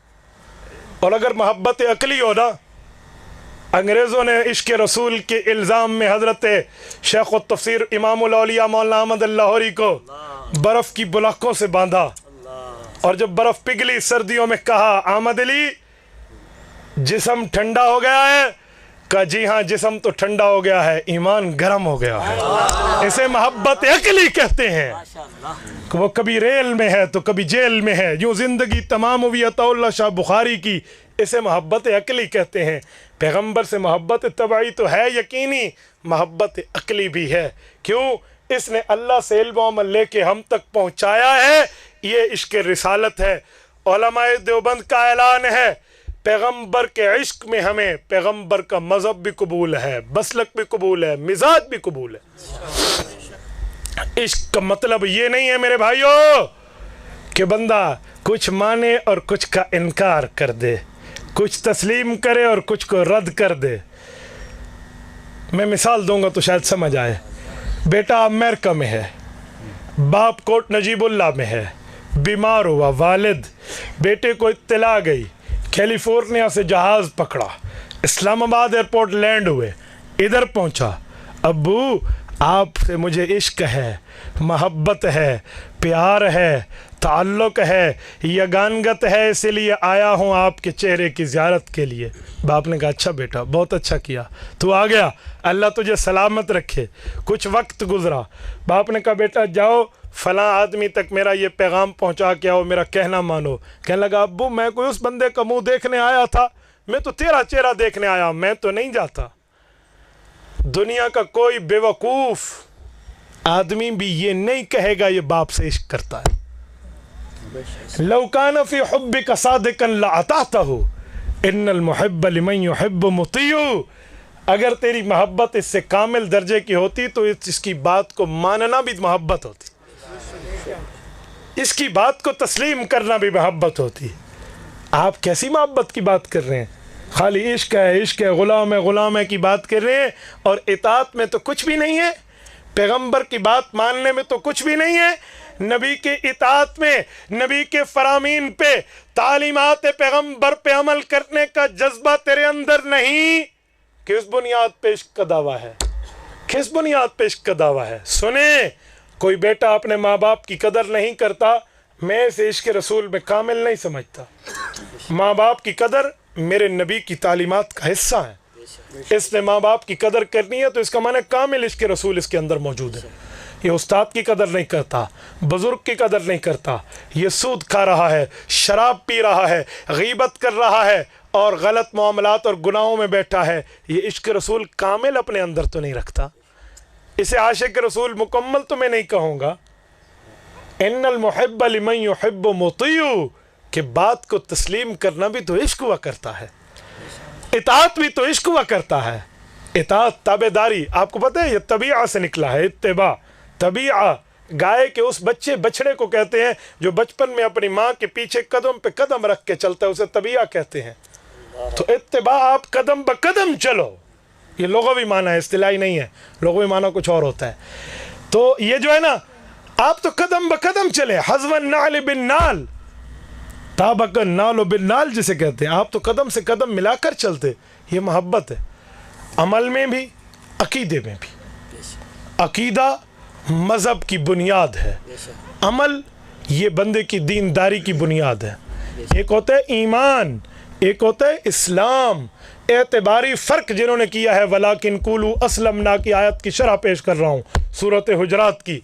اور اگر محبت عقلی ہو نا، انگریزوں نے عشق رسول کے الزام میں حضرت شیخ التفسیر امام الاولیاء مولانا احمد لاہوری کو برف کی بلاکوں سے باندھا، اور جب برف پگھلی سردیوں میں کہا احمد علی جسم ٹھنڈا ہو گیا ہے؟ کہا جی ہاں جسم تو ٹھنڈا ہو گیا ہے، ایمان گرم ہو گیا ہے. اسے محبت عقلی کہتے ہیں. وہ کبھی ریل میں ہے تو کبھی جیل میں ہے، یوں زندگی تمام ہوئی عطا اللہ شاہ بخاری کی. اسے محبت عقلی کہتے ہیں. پیغمبر سے محبت طبعی تو ہے یقینی، محبت عقلی بھی ہے. کیوں؟ اس نے اللہ سے علم و عمل لے کے ہم تک پہنچایا ہے. یہ عشق رسالت ہے. علماء دیوبند کا اعلان ہے پیغمبر کے عشق میں ہمیں پیغمبر کا مذہب بھی قبول ہے، مسلک بھی قبول ہے، مزاج بھی قبول ہے. عشق کا مطلب یہ نہیں ہے میرے بھائیوں کہ بندہ کچھ مانے اور کچھ کا انکار کر دے، کچھ تسلیم کرے اور کچھ کو رد کر دے. میں مثال دوں گا تو شاید سمجھ آئے. بیٹا امریکہ میں ہے، باپ کوٹ نجیب اللہ میں ہے، بیمار ہوا، والد بیٹے کو اطلاع گئی، کیلیفورنیا سے جہاز پکڑا، اسلام آباد ایئرپورٹ لینڈ ہوئے، ادھر پہنچا، ابو آپ سے مجھے عشق ہے، محبت ہے، پیار ہے، تعلق ہے، یگانگت ہے، اسی لیے آیا ہوں آپ کے چہرے کی زیارت کے لیے. باپ نے کہا اچھا بیٹا بہت اچھا کیا، تو آ گیا، اللہ تجھے سلامت رکھے. کچھ وقت گزرا، باپ نے کہا بیٹا جاؤ فلاں آدمی تک میرا یہ پیغام پہنچا کے آؤ، میرا کہنا مانو. کہنے لگا ابو میں کوئی اس بندے کا منہ دیکھنے آیا تھا، میں تو تیرا چہرہ دیکھنے آیا، میں تو نہیں جاتا. دنیا کا کوئی بیوقوف آدمی بھی یہ نہیں کہے گا یہ باپ سے عشق کرتا ہے. لو کان فی حبک صادقا لأطعتہ ان المحب لمن یحب مطیع. اگر تیری محبت اس سے کامل درجے کی ہوتی تو اس کی بات کو ماننا بھی محبت ہوتی، اس کی بات کو تسلیم کرنا بھی محبت ہوتی. آپ کیسی محبت کی بات کر رہے ہیں؟ خالی عشق ہے، عشق ہے، غلام ہے کی بات کر رہے ہیں، اور اطاعت میں تو کچھ بھی نہیں ہے، پیغمبر کی بات ماننے میں تو کچھ بھی نہیں ہے، نبی کے اطاعت میں، نبی کے فرامین پہ، تعلیمات پیغمبر پہ عمل کرنے کا جذبہ تیرے اندر نہیں. کس بنیاد پہ عشق کا دعویٰ ہے؟ کس بنیاد پہ عشق کا دعویٰ ہے؟ سنیں، کوئی بیٹا اپنے ماں باپ کی قدر نہیں کرتا، میں اسے عشق رسول میں کامل نہیں سمجھتا. ماں باپ کی قدر میرے نبی کی تعلیمات کا حصہ ہے. اس نے ماں باپ کی قدر کرنی ہے تو اس کا معنی کامل عشق رسول اس کے اندر موجود ہے. یہ استاد کی قدر نہیں کرتا، بزرگ کی قدر نہیں کرتا، یہ سود کھا رہا ہے، شراب پی رہا ہے، غیبت کر رہا ہے اور غلط معاملات اور گناہوں میں بیٹھا ہے، یہ عشق رسول کامل اپنے اندر تو نہیں رکھتا. اسے عاشق رسول مکمل تو میں نہیں کہوں گا. ان المحب لمن یحب مطیع، کہ بات کو تسلیم کرنا بھی تو عشق ہوا کرتا ہے، اطاعت بھی تو عشق ہوا کرتا ہے. اطاعت تابعداری، آپ کو پتہ ہے یہ طبیعہ سے نکلا ہے. اتباع طبیعہ، گائے کے اس بچڑے کو کہتے ہیں جو بچپن میں اپنی ماں کے پیچھے قدم پہ قدم رکھ کے چلتا ہے، اسے طبیعہ کہتے ہیں. تو اتباع آپ قدم بقدم چلو، یہ لغوی معنی ہے، اصطلاحی نہیں ہے. لغوی معنی کچھ اور ہوتا ہے. تو یہ جو ہے نا، آپ تو قدم بقدم چلے، حذو النعل بالنعل، طابق النعل بالنعل جسے کہتے ہیں. آپ تو قدم سے قدم ملا کر چلتے. یہ محبت ہے، عمل میں بھی، عقیدے میں بھی. عقیدہ مذہب کی بنیاد ہے، عمل یہ بندے کی دینداری کی بنیاد ہے. ایک ہوتا ہے ایمان، ایک ہوتا ہے اسلام. اعتباری فرق جنہوں نے کیا ہے وَلَٰكِنْ قُولُوا أَسْلَمْنَا کی آیت کی شرح پیش کر رہا ہوں، سورۃ حجرات کی.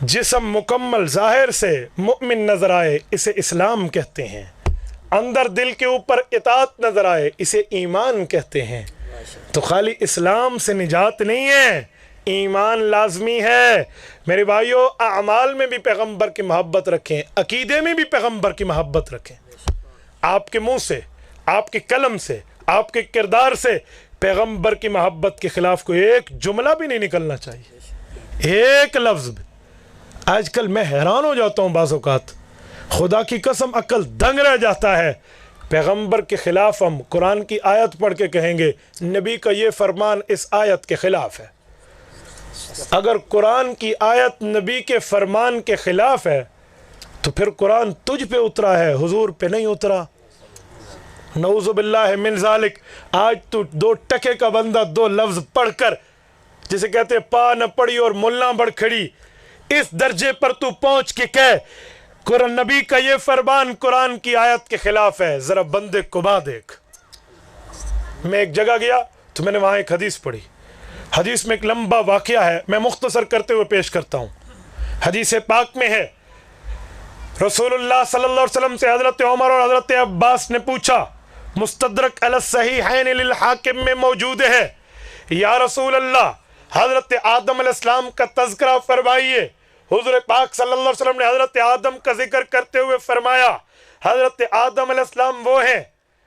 جسم مکمل ظاہر سے مؤمن نظر آئے اسے اسلام کہتے ہیں، اندر دل کے اوپر اطاعت نظر آئے اسے ایمان کہتے ہیں. تو خالی اسلام سے نجات نہیں ہے، ایمان لازمی ہے. میرے بھائیو، اعمال میں بھی پیغمبر کی محبت رکھیں، عقیدے میں بھی پیغمبر کی محبت رکھیں. آپ کے منہ سے، آپ کے قلم سے، آپ کے کردار سے پیغمبر کی محبت کے خلاف کوئی ایک جملہ بھی نہیں نکلنا چاہیے، ایک لفظ بھی۔ آج کل میں حیران ہو جاتا ہوں، بعض اوقات خدا کی قسم عقل دنگ رہ جاتا ہے، پیغمبر کے خلاف ہم قرآن کی آیت پڑھ کے کہیں گے نبی کا یہ فرمان اس آیت کے خلاف ہے۔ اگر قرآن کی آیت نبی کے فرمان کے خلاف ہے تو پھر قرآن تجھ پہ اترا ہے، حضور پہ نہیں اترا۔ نعوذ باللہ من ذالک۔ آج تو 2 ٹکے کا بندہ 2 لفظ پڑھ کر، جسے کہتے پا نہ پڑی اور ملا بڑھ کھڑی، اس درجے پر تو پہنچ کے کہے قرآن نبی کا یہ فرمان قرآن کی آیت کے خلاف ہے۔ ذرا بندے قبا دیکھ۔ میں ایک جگہ گیا تو میں نے وہاں ایک حدیث پڑھی، حدیث میں ایک لمبا واقعہ ہے، میں مختصر کرتے ہوئے پیش کرتا ہوں۔ حدیث پاک میں ہے، رسول اللہ صلی اللہ علیہ وسلم سے حضرت عمر اور حضرت عباس نے پوچھا، مستدرک علی الصحیحین للحاکم میں موجود ہے، یا رسول اللہ حضرت آدم علیہ السلام کا تذکرہ فرمائیے۔ حضور پاک صلی اللہ علیہ وسلم نے حضرت آدم کا ذکر کرتے ہوئے فرمایا، حضرت آدم علیہ السلام وہ ہیں،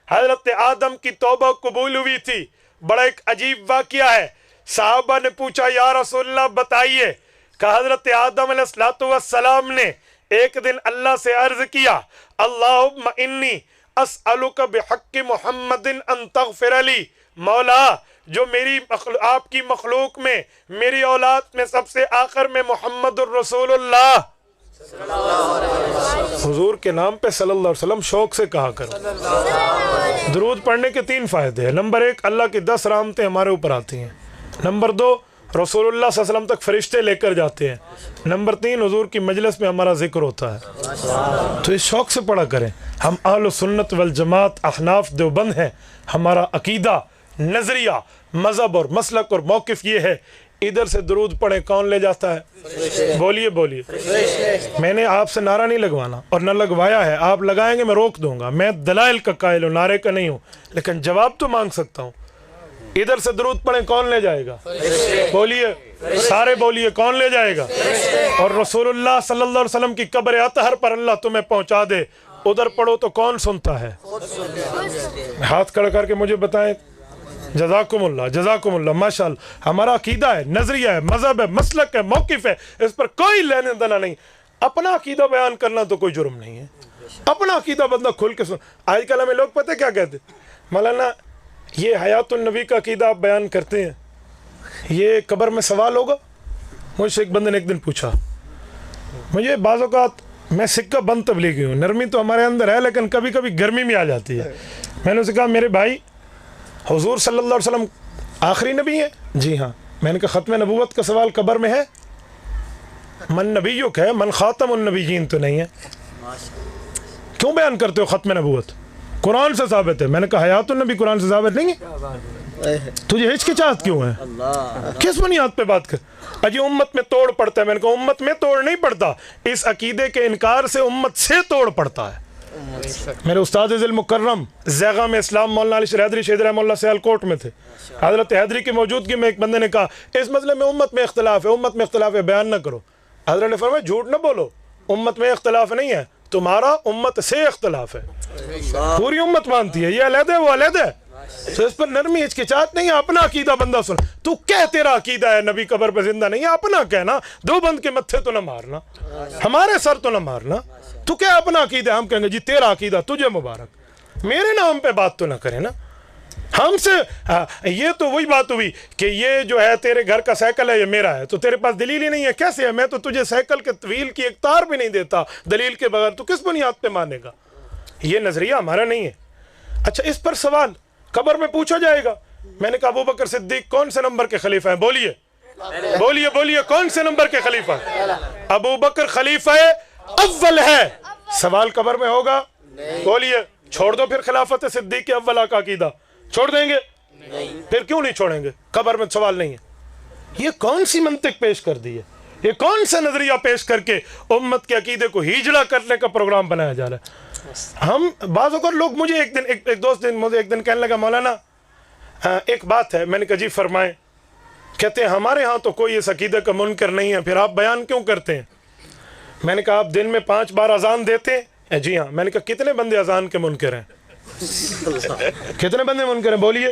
حضرت آدم کی توبہ قبول ہوئی تھی۔ بڑا ایک عجیب واقعہ ہے، صحابہ نے پوچھا یا رسول اللہ بتائیے، کہ حضرت آدم علیہ السلام نے ایک دن اللہ سے عرض کیا، اللہم انی اسألک بحق محمد ان تغفر لی، مولا جو میری آپ کی مخلوق میں میری اولاد میں سب سے آخر میں محمد الرسول اللہ، حضور کے نام پہ صلی اللہ علیہ وسلم شوق سے کہا کرو۔ درود پڑھنے کے 3 فائدے ہیں۔ نمبر 1، اللہ کی 10 رحمتیں ہمارے اوپر آتی ہیں۔ نمبر 2، رسول اللہ صلی اللہ علیہ وسلم تک فرشتے لے کر جاتے ہیں۔ نمبر 3، حضور کی مجلس میں ہمارا ذکر ہوتا ہے۔ تو اس شوق سے پڑھا کریں۔ ہم اہل سنت والجماعت احناف دیوبند ہیں، ہمارا عقیدہ، نظریہ، مذہب اور مسلک اور موقف یہ ہے، ادھر سے درود پڑھیں کون لے جاتا ہے؟ بولیے بولیے۔ میں نے آپ سے نعرہ نہیں لگوانا اور نہ لگوایا ہے، آپ لگائیں گے میں روک دوں گا، میں دلائل کا قائل ہوں، نعرے کا نہیں ہوں، لیکن جواب تو مانگ سکتا ہوں۔ ادھر سے درود پڑھیں کون لے جائے گا؟ بولیے، سارے بولیے، کون لے جائے گا؟ اور رسول اللہ صلی اللہ علیہ وسلم کی قبر اطہر پر اللہ تمہیں پہنچا دے، ادھر پڑھو تو کون سنتا ہے؟ ہاتھ کھڑا کر کے مجھے بتائیں۔ جزاکم اللہ، جزاکم اللہ، ماشاءاللہ۔ ہمارا عقیدہ ہے، نظریہ ہے، مذہب ہے، مسلک ہے، موقف ہے، اس پر کوئی لینے دینا نہیں۔ اپنا عقیدہ بیان کرنا تو کوئی جرم نہیں ہے، اپنا عقیدہ بندہ کھل کے سن۔ آج کل ہمیں لوگ پتہ کیا کہتے ہیں، مولانا یہ حیات النبی کا عقیدہ آپ بیان کرتے ہیں، یہ قبر میں سوال ہوگا؟ مجھ سے ایک بندے نے ایک دن پوچھا، مجھے بعض اوقات، میں سکہ بند تبلیغی ہوں، نرمی تو ہمارے اندر ہے لیکن کبھی کبھی گرمی میں آ جاتی ہے۔ میں نے اسے کہا میرے بھائی حضور صلی اللہ علیہ وسلم آخری نبی ہیں؟ جی ہاں۔ میں نے کہا ختم نبوت کا سوال قبر میں ہے؟ من نبیک ہے، من خاتم النبیین تو نہیں ہے۔ کیوں بیان کرتے ہو ختم نبوت؟ قرآن سے ثابت ہے۔ میں نے کہا حیات النبی قرآن سے ثابت نہیں ہے، تجھے ہچکچاہٹ کیوں ہے؟ کس بنیاد پہ بات کر؟ اجی امت میں توڑ پڑتا ہے۔ میں نے کہا امت میں توڑ نہیں پڑتا، اس عقیدے کے انکار سے امت سے توڑ پڑتا ہے۔ میرے استاد ذی المکرم زیغام اسلام مولانا علی شیر حیدری شہید رحمہ اللہ سیالکوٹ میں تھے، حضرت حیدری کی موجودگی میں ایک بندے نے کہا اس مسئلے میں امت میں اختلاف ہے، امت میں اختلاف ہے، بیان نہ کرو۔ حضرت نے فرمایا جھوٹ نہ بولو، امت میں اختلاف نہیں ہے، تمہارا امت سے اختلاف ہے، پوری امت مانتی ہے، یہ علیحدہ ہے وہ علیحدہ ہے، تو اس پر نرمی ہچکچاہٹ نہیں ہے۔ اپنا عقیدہ بندہ سن، تو کہہ تیرا عقیدہ ہے نبی قبر پہ زندہ نہیں ہے، اپنا کہنا، دو بند کے متھے تو نہ مارنا، ہمارے سر تو نہ مارنا، تو کیا اپنا عقیدہ؟ ہم کہیں گے جی تیرا عقیدہ تجھے مبارک، میرے نام پہ بات تو نہ کرے نا ہم سے۔ یہ تو وہی بات ہوئی کہ یہ جو ہے تیرے گھر کا سائیکل ہے یہ میرا ہے، تو تیرے پاس دلیل ہی نہیں ہے، کیسے ہے؟ میں تو تجھے سائیکل کے طویل کی ایک تار بھی نہیں دیتا دلیل کے بغیر، تو کس بنیاد پہ مانے گا؟ یہ نظریہ ہمارا نہیں ہے۔ اچھا اس پر سوال قبر میں پوچھا جائے گا۔ میں نے کہا ابو بکر صدیق کون سے نمبر کے خلیفہ ہیں؟ بولیے بولیے بولیے، کون سے نمبر کے خلیفہ ہیں؟ ابو بکر خلیفہ اول ہے، سوال قبر میں ہوگا؟ بولیے، چھوڑ دو پھر خلافت صدیق اولہ کا عقیدہ، چھوڑ دیں گے؟ پھر کیوں نہیں چھوڑیں گے؟ قبر میں سوال نہیں ہے۔ یہ کون سی منطق پیش کر دی ہے؟ یہ کون سا نظریہ پیش کر کے امت کے عقیدے کو ہیجڑا کرنے کا پروگرام بنایا جا رہا ہے؟ ہم بعض اوقات لوگ، مجھے ایک دوست مجھے ایک دن کہنے لگا مولانا ایک بات ہے۔ میں نے کہا جی فرمائیں۔ کہتے ہیں ہمارے ہاں تو کوئی اس عقیدے کا منکر نہیں ہے، پھر آپ بیان کیوں کرتے ہیں؟ میں نے کہا آپ دن میں 5 بار اذان دیتے ہیں؟ جی ہاں۔ میں نے کہا کتنے بندے اذان کے منکر ہیں؟ کتنے بندے منکر ہیں؟ بولیے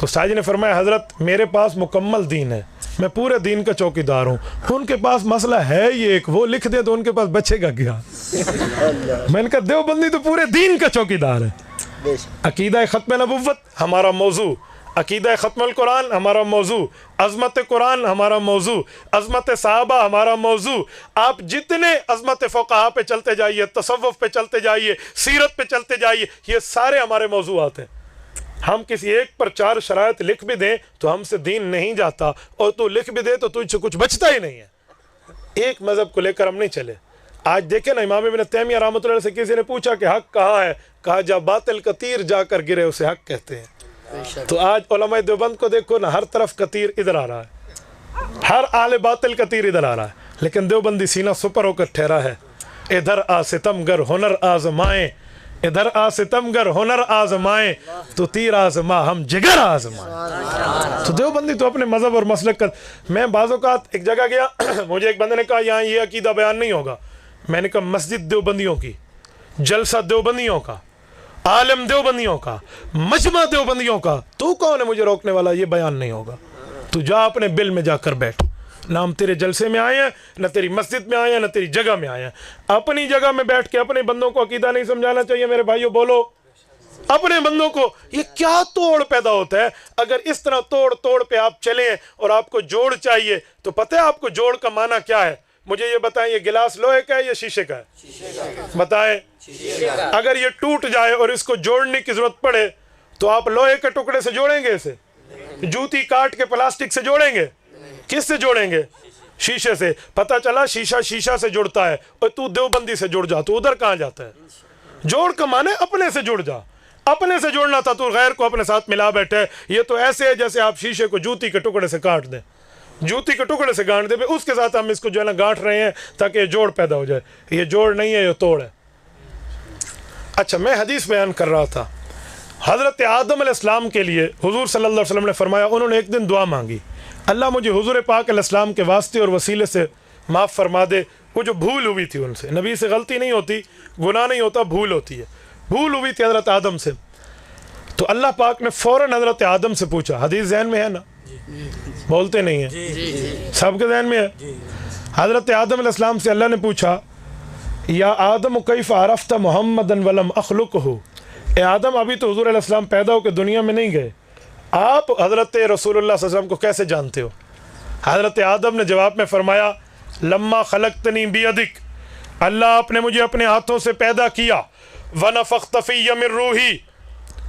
تو ساجد نے فرمایا حضرت میرے پاس مکمل دین ہے, میں پورے دین کا چوکیدار ہوں, ان کے پاس مسئلہ ہے یہ ایک, وہ لکھ دے تو ان کے پاس بچے گا کیا. میں نے کہا دیوبندی تو پورے دین کا چوکیدار ہے. عقیدہ ختم نبوت ہمارا موضوع, عقیدہ ختم القرآن ہمارا موضوع, عظمت قرآن ہمارا موضوع, عظمت صحابہ ہمارا موضوع. آپ جتنے عظمت فقہا پہ چلتے جائیے, تصوف پہ چلتے جائیے, سیرت پہ چلتے جائیے, یہ سارے ہمارے موضوعات ہیں. ہم کسی ایک پر 4 شرائط لکھ بھی دیں تو ہم سے دین نہیں جاتا, اور تو لکھ بھی دے تو تجھ سے کچھ بچتا ہی نہیں ہے. ایک مذہب کو لے کر ہم نہیں چلے. آج دیکھیں نا, امام ابن تیمیہ رحمۃ اللہ علیہ سے کسی نے پوچھا کہ حق کہاں ہے, کہا جا باطل کا تیر جا کر گرے اسے حق کہتے ہیں. تو آج علماء دیوبند کو دیکھو نا, ہر طرف کا تیر ادھر آ رہا ہے, ہر اہل باطل کا تیر ادھر آ رہا ہے, لیکن دیوبندی سینہ سپر ہو کر ٹھہرا ہے. ادھر آ ستمگر ہنر آزمائیں, ادھر آ ستمگر ہنر آزمائیں, تو تیر آزما ہم جگر آزمائیں. تو دیوبندی تو اپنے مذہب اور مسلک کا. میں بعض اوقات ایک جگہ گیا, مجھے ایک بندے نے کہا یہاں یہ عقیدہ بیان نہیں ہوگا. میں نے کہا مسجد دیوبندیوں کی, جلسہ دیوبندیوں کا, عالم دیوبندیوں کا, مجمع دیوبندیوں کا, تو کون ہے مجھے روکنے والا؟ یہ بیان نہیں ہوگا. تو جا اپنے بل میں جا کر بیٹھ. نہ ہم تیرے جلسے میں آئے ہیں, نہ تیری مسجد میں آئے ہیں, نہ تیری جگہ میں آئے ہیں. اپنی جگہ میں بیٹھ کے اپنے بندوں کو عقیدہ نہیں سمجھانا چاہیے. میرے بھائیوں بولو, اپنے بندوں کو. یہ کیا توڑ پیدا ہوتا ہے اگر اس طرح توڑ پہ آپ چلیں اور آپ کو جوڑ چاہیے. تو پتہ ہے آپ کو جوڑ کا معنی کیا ہے؟ مجھے یہ بتائیں, یہ گلاس لوہے کا ہے یا شیشے کا ہے؟ بتائیں. اگر یہ ٹوٹ جائے اور اس کو جوڑنے کی ضرورت پڑے تو آپ لوہے کے ٹکڑے سے جوڑیں گے اسے؟ جوتی کاٹ کے پلاسٹک سے جوڑیں گے؟ کس سے جوڑیں گے؟ شیشے سے. پتہ چلا شیشہ سے جڑتا ہے, اور تو دیوبندی سے جڑ جا, تو ادھر کہاں جاتا ہے؟ جوڑ کا معنی اپنے سے جڑ جا. اپنے سے جوڑنا تھا, تو غیر کو اپنے ساتھ ملا بیٹھے. یہ تو ایسے ہے جیسے آپ شیشے کو جوتی کے ٹکڑے سے کاٹ دیں, جوتی کے ٹکڑے سے گانٹ دیں, اس کے ساتھ ہم اس کو جو ہے نا گانٹ رہے ہیں تاکہ یہ جوڑ پیدا ہو جائے. یہ جوڑ نہیں ہے, یہ توڑ ہے. اچھا, میں حدیث بیان کر رہا تھا. حضرت آدم علیہ السلام کے لیے حضور صلی اللہ علیہ وسلم نے فرمایا, انہوں نے ایک دن دعا مانگی, اللہ مجھے حضور پاک علیہ السلام کے واسطے اور وسیلے سے معاف فرما دے. وہ جو بھول ہوئی تھی ان سے, نبی سے غلطی نہیں ہوتی, گناہ نہیں ہوتا, بھول ہوتی ہے. بھول ہوئی تھی حضرت آدم سے. تو اللہ پاک نے فوراً حضرت آدم سے پوچھا. حدیث ذہن میں ہے نا؟ بولتے نہیں ہیں, سب کے ذہن میں ہے. حضرت آدم علیہ السلام سے اللہ نے پوچھا, یا آدم کیف عرفت محمدا ولم اخلقہ. اے آدم, ابھی تو حضور علیہ السلام پیدا ہو کے دنیا میں نہیں گئے, آپ حضرت رسول اللہ صلی اللہ علیہ وسلم کو کیسے جانتے ہو؟ حضرت آدم نے جواب میں فرمایا, لما خلقتنی بیدک, اللہ آپ نے مجھے اپنے ہاتھوں سے پیدا کیا, ونفخت فی من روحی,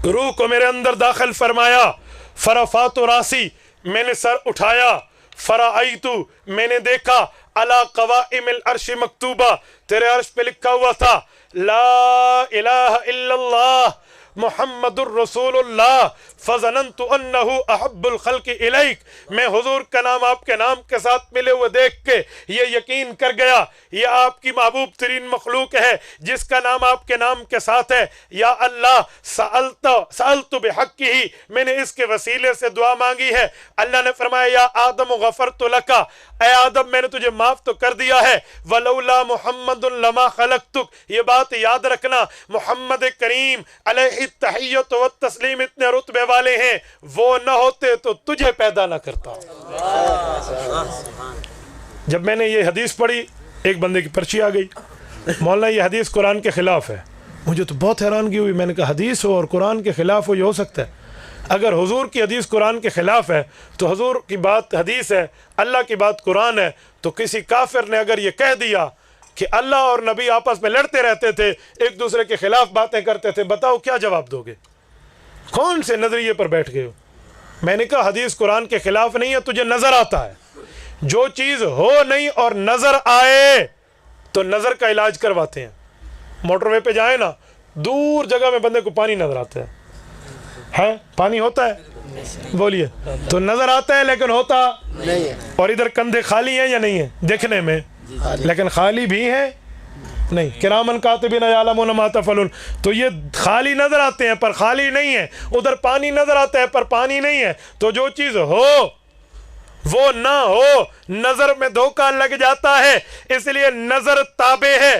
روح کو میرے اندر داخل فرمایا, فرفعت راسی, میں نے سر اٹھایا, فرأیت, میں نے دیکھا, علی قوائم العرش مکتوبہ, تیرے عرش پہ لکھا ہوا تھا, لا الہ الا اللہ محمد الرسول اللہ, فظننت انہ احب الخلق الیک. میں حضور کا نام آپ کے نام کے ساتھ ملے ہوئے دیکھ کے یہ یقین کر گیا, یہ آپ کی محبوب ترین مخلوق ہے جس کا نام آپ کے نام کے ساتھ ہے. یا اللہ, سألت بحقہ, میں نے اس کے وسیلے سے دعا مانگی ہے. اللہ نے فرمایا, یا آدم غفرت لک, اے آدم میں نے تجھے معاف تو کر دیا ہے, ولولا محمد لما خلقتک. یہ بات یاد رکھنا, محمد کریم علیہ التحیت والتسلیم اتنے رتبے والے ہیں, وہ نہ ہوتے تو تجھے پیدا نہ کرتا. جب میں نے یہ حدیث پڑھی, ایک بندے کی پرچی آ گئی, مولانا یہ حدیث قرآن کے خلاف ہے. مجھے تو بہت حیرانگی ہوئی. میں نے کہا حدیث ہو اور قرآن کے خلاف ہو, یہ ہو سکتا ہے؟ اگر حضور کی حدیث قرآن کے خلاف ہے تو حضور کی بات حدیث ہے, اللہ کی بات قرآن ہے. تو کسی کافر نے اگر یہ کہہ دیا کہ اللہ اور نبی آپس میں لڑتے رہتے تھے, ایک دوسرے کے خلاف باتیں کرتے تھے, بتاؤ کیا جواب دو گے؟ کون سے نظریے پر بیٹھ گئے ہو؟ میں نے کہا حدیث قرآن کے خلاف نہیں ہے, تجھے نظر آتا ہے. جو چیز ہو نہیں اور نظر آئے تو نظر کا علاج کرواتے ہیں. موٹر وے پہ جائیں نا, دور جگہ میں بندے کو پانی نظر آتا ہے, پانی ہوتا ہے, بولیے, تو نظر آتا ہے لیکن ہوتا نہیں ہے. اور ادھر کندھے خالی ہیں یا نہیں ہیں دیکھنے میں, لیکن خالی بھی ہیں نہیں. کرامن کاتبین یعلمون ما تفعلون. تو یہ خالی نظر آتے ہیں پر خالی نہیں ہے, ادھر پانی نظر آتا ہے پر پانی نہیں ہے. تو جو چیز ہو وہ نہ ہو, نظر میں دھوکہ لگ جاتا ہے. اس لیے نظر تابع ہے,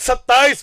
27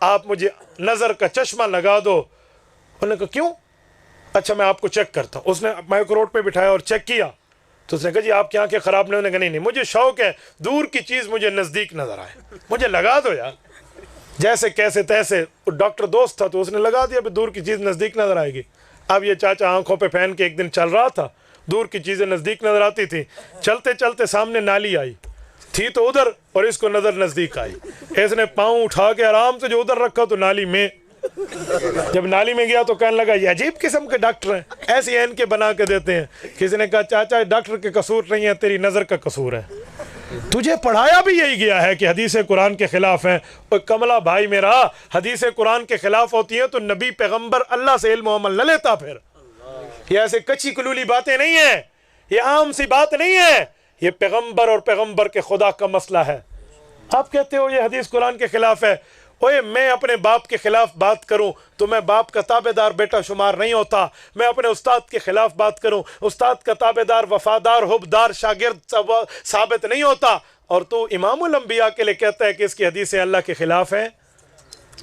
آپ مجھے نظر کا چشمہ لگا دو. انہوں نے کہا کیوں؟ اچھا میں آپ کو چیک کرتا ہوں. اس نے مائک روڈ پہ بٹھایا اور چیک کیا تو اس نے کہا جی آپ کی آنکھیں خراب نہیں. انہوں نے کہا نہیں مجھے شوق ہے دور کی چیز مجھے نزدیک نظر آئے, مجھے لگا دو یار. جیسے کیسے تیسے ڈاکٹر دوست تھا تو اس نے لگا دیا, دور کی چیز نزدیک نظر آئے گی. اب یہ چاچا آنکھوں پہ پہن کے ایک دن چل رہا تھا, دور کی چیزیں نزدیک نظر آتی تھی. چلتے چلتے سامنے نالی آئی تھی تو ادھر, اور اس کو نظر نزدیک آئی. اس نے پاؤں اٹھا کے آرام سے جو ادھر رکھا تو نالی میں. جب نالی میں گیا تو کہنے لگا یہ عجیب قسم کے ڈاکٹر ہیں, ایسی این کے بنا کے دیتے ہیں. کسی نے کہا چاچا ڈاکٹر کے قصور نہیں ہے, تیری نظر کا قصور ہے. تجھے پڑھایا بھی یہی گیا ہے کہ حدیث قرآن کے خلاف ہیں. اور کملا بھائی میرا, حدیث قرآن کے خلاف ہوتی ہیں تو نبی پیغمبر اللہ سے علم و عمل نہ لیتا. پھر یہ ایسے کچی کلولی باتیں نہیں ہیں, یہ عام سی بات نہیں ہے, یہ پیغمبر اور پیغمبر کے خدا کا مسئلہ ہے. آپ کہتے ہو یہ حدیث قرآن کے خلاف ہے. اوے میں اپنے باپ کے خلاف بات کروں تو میں باپ کا تابع دار بیٹا شمار نہیں ہوتا. میں اپنے استاد کے خلاف بات کروں, استاد کا تابع دار وفادار حبدار شاگرد ثابت نہیں ہوتا. اور تو امام الانبیاء کے لیے کہتا ہے کہ اس کی حدیثیں اللہ کے خلاف ہیں.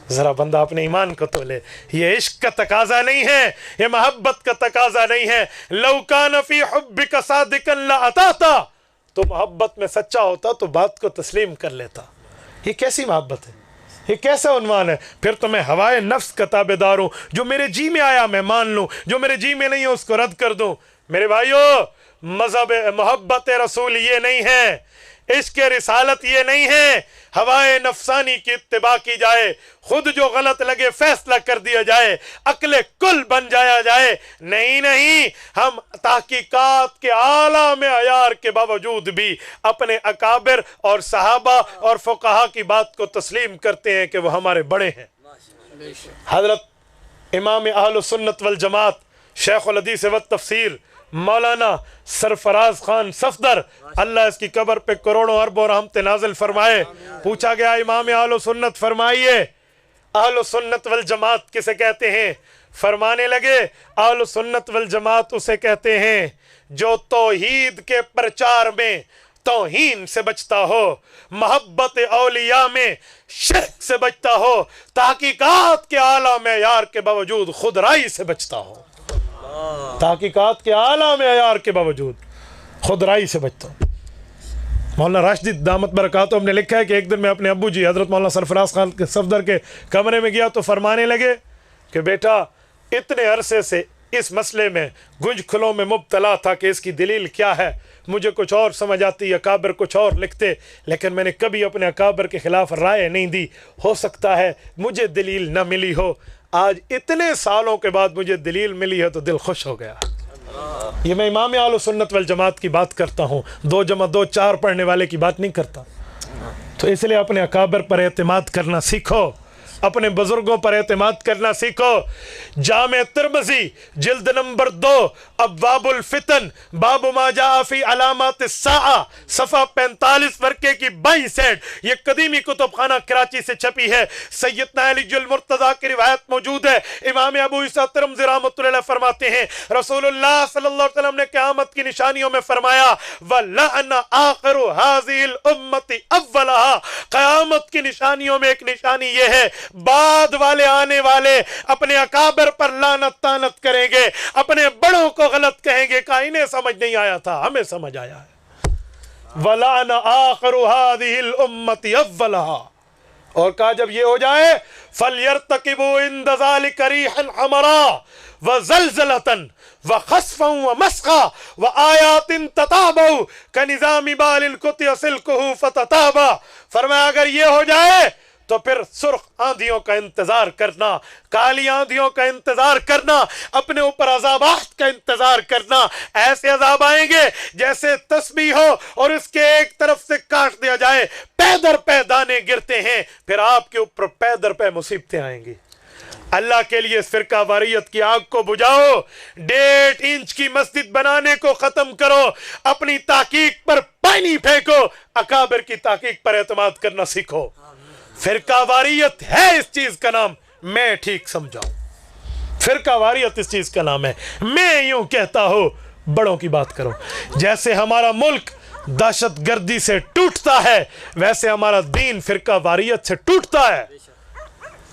ذرا بندہ اپنے ایمان کو تو لے. یہ عشق کا تقاضا نہیں ہے, یہ محبت کا تقاضا نہیں ہے. لو کان فی حبک صادقا لاتاتا, تو محبت میں سچا ہوتا تو بات کو تسلیم کر لیتا. یہ کیسی محبت ہے, یہ کیسا عنوان ہے؟ پھر تو میں ہوائے نفس کا تابع دار ہوں, جو میرے جی میں آیا میں مان لوں, جو میرے جی میں نہیں ہے اس کو رد کر دوں. میرے بھائیو, مذہب محبت رسول یہ نہیں ہے, عشق رسالت یہ نہیں ہے ہوائے نفسانی کی اتباع کی جائے, خود جو غلط لگے فیصلہ کر دیا جائے, عقل کل بن جایا جائے. نہیں نہیں, ہم تحقیقات کے اعلیٰ معیار کے باوجود بھی اپنے اکابر اور صحابہ اور فقہا کی بات کو تسلیم کرتے ہیں کہ وہ ہمارے بڑے ہیں. حضرت امام اہل سنت والجماعت شیخ الحدیث والتفسیر مولانا سرفراز خان صفدر, اللہ اس کی قبر پہ کروڑوں اربوں رحمت نازل فرمائے. پوچھا گیا امام اہل سنت فرمائیے اہل سنت والجماعت کسے کہتے ہیں؟ فرمانے لگے اہل سنت والجماعت اسے کہتے ہیں جو توحید کے پرچار میں توہین سے بچتا ہو, محبت اولیاء میں شرک سے بچتا ہو, تحقیقات کے اعلیٰ معیار کے باوجود خودرائی سے بچتا ہو. تحقیقات کے اعلیٰ معیار کے باوجود خودرائی سے بچتا ہوں. مولانا راشدی دامت برکاتہم نے لکھا ہے کہ ایک دن میں اپنے ابو جی حضرت مولانا سرفراز خان کے صفدر کے کمرے میں گیا تو فرمانے لگے کہ بیٹا اتنے عرصے سے اس مسئلے میں گنج کھلوں میں مبتلا تھا کہ اس کی دلیل کیا ہے. مجھے کچھ اور سمجھ آتی, اکابر کچھ اور لکھتے, لیکن میں نے کبھی اپنے اکابر کے خلاف رائے نہیں دی. ہو سکتا ہے مجھے دلیل نہ ملی ہو, آج اتنے سالوں کے بعد مجھے دلیل ملی ہے تو دل خوش ہو گیا. یہ میں امام اہل سنت والجماعت کی بات کرتا ہوں, 2 + 2 4 پڑھنے والے کی بات نہیں کرتا. تو اس لیے اپنے اکابر پر اعتماد کرنا سیکھو, اپنے بزرگوں پر اعتماد کرنا سیکھو. جامع ترمذی جلد نمبر 2 ابواب الفتن باب ما جاء فی علامات الساعہ صفحہ 45 ورقے کی 22 اینڈ. یہ قدیمی کتب خانہ کراچی سے چھپی ہے. سیدنا علی المرتضیٰ کی روایت موجود ہے. امام ابو عیسیٰ ترمذی رحمۃ اللہ علیہ فرماتے ہیں رسول اللہ صلی اللہ علیہ وسلم نے قیامت کی نشانیوں میں فرمایا وَلَعْنَ آخِرُ هَذِهِ الْأُمَّةِ أَوَّلَهَا, قیامت کی نشانیوں میں ایک نشانی یہ ہے بعد والے آنے والے اپنے اکابر پر لعنت تانت کریں گے, اپنے بڑوں کو غلط کہیں گے کہ انہیں سمجھ نہیں آیا تھا, ہمیں سمجھ آیا ہے. وَلَعْنَ آخِرُ هَذِهِ الْأُمَّةِ أَوَّلَهَا, اور کہا جب یہ ہو جائے فَلْيَرْتَقِبُوا عِنْدَ ذَلِكَ رِيحًا حَمَرًا وَزَلْزَلَةً وَخَسْفًا وَمَسْخًا وَآيَاتٍ تَتَابَعُ كَنِظَامِ بَالِ الْقُطِيَ سِلْكُهُ فَتَتَابَعَ. فرمایا اگر یہ ہو جائے تو پھر سرخ آندھیوں کا انتظار کرنا, کالی آندھیوں کا انتظار کرنا, اپنے اوپر عذابات کا انتظار کرنا. ایسے عذاب آئیں گے جیسے تسبیح ہو اور اس کے ایک طرف سے کاٹ دیا جائے, پے در پے دانے گرتے ہیں, پھر آپ کے اوپر پے در پے مصیبتیں آئیں گی. اللہ کے لیے اس فرقہ واریت کی آگ کو بجھاؤ, 1.5 انچ کی مسجد بنانے کو ختم کرو, اپنی تحقیق پر پانی پھینکو, اکابر کی تحقیق پر اعتماد کرنا سیکھو. فرقہ واریت ہے اس چیز کا نام, میں ٹھیک سمجھاؤں, فرقہ واریت اس چیز کا نام ہے. میں یوں کہتا ہوں بڑوں کی بات کرو. جیسے ہمارا ملک دہشت گردی سے ٹوٹتا ہے ویسے ہمارا دین فرقہ واریت سے ٹوٹتا ہے.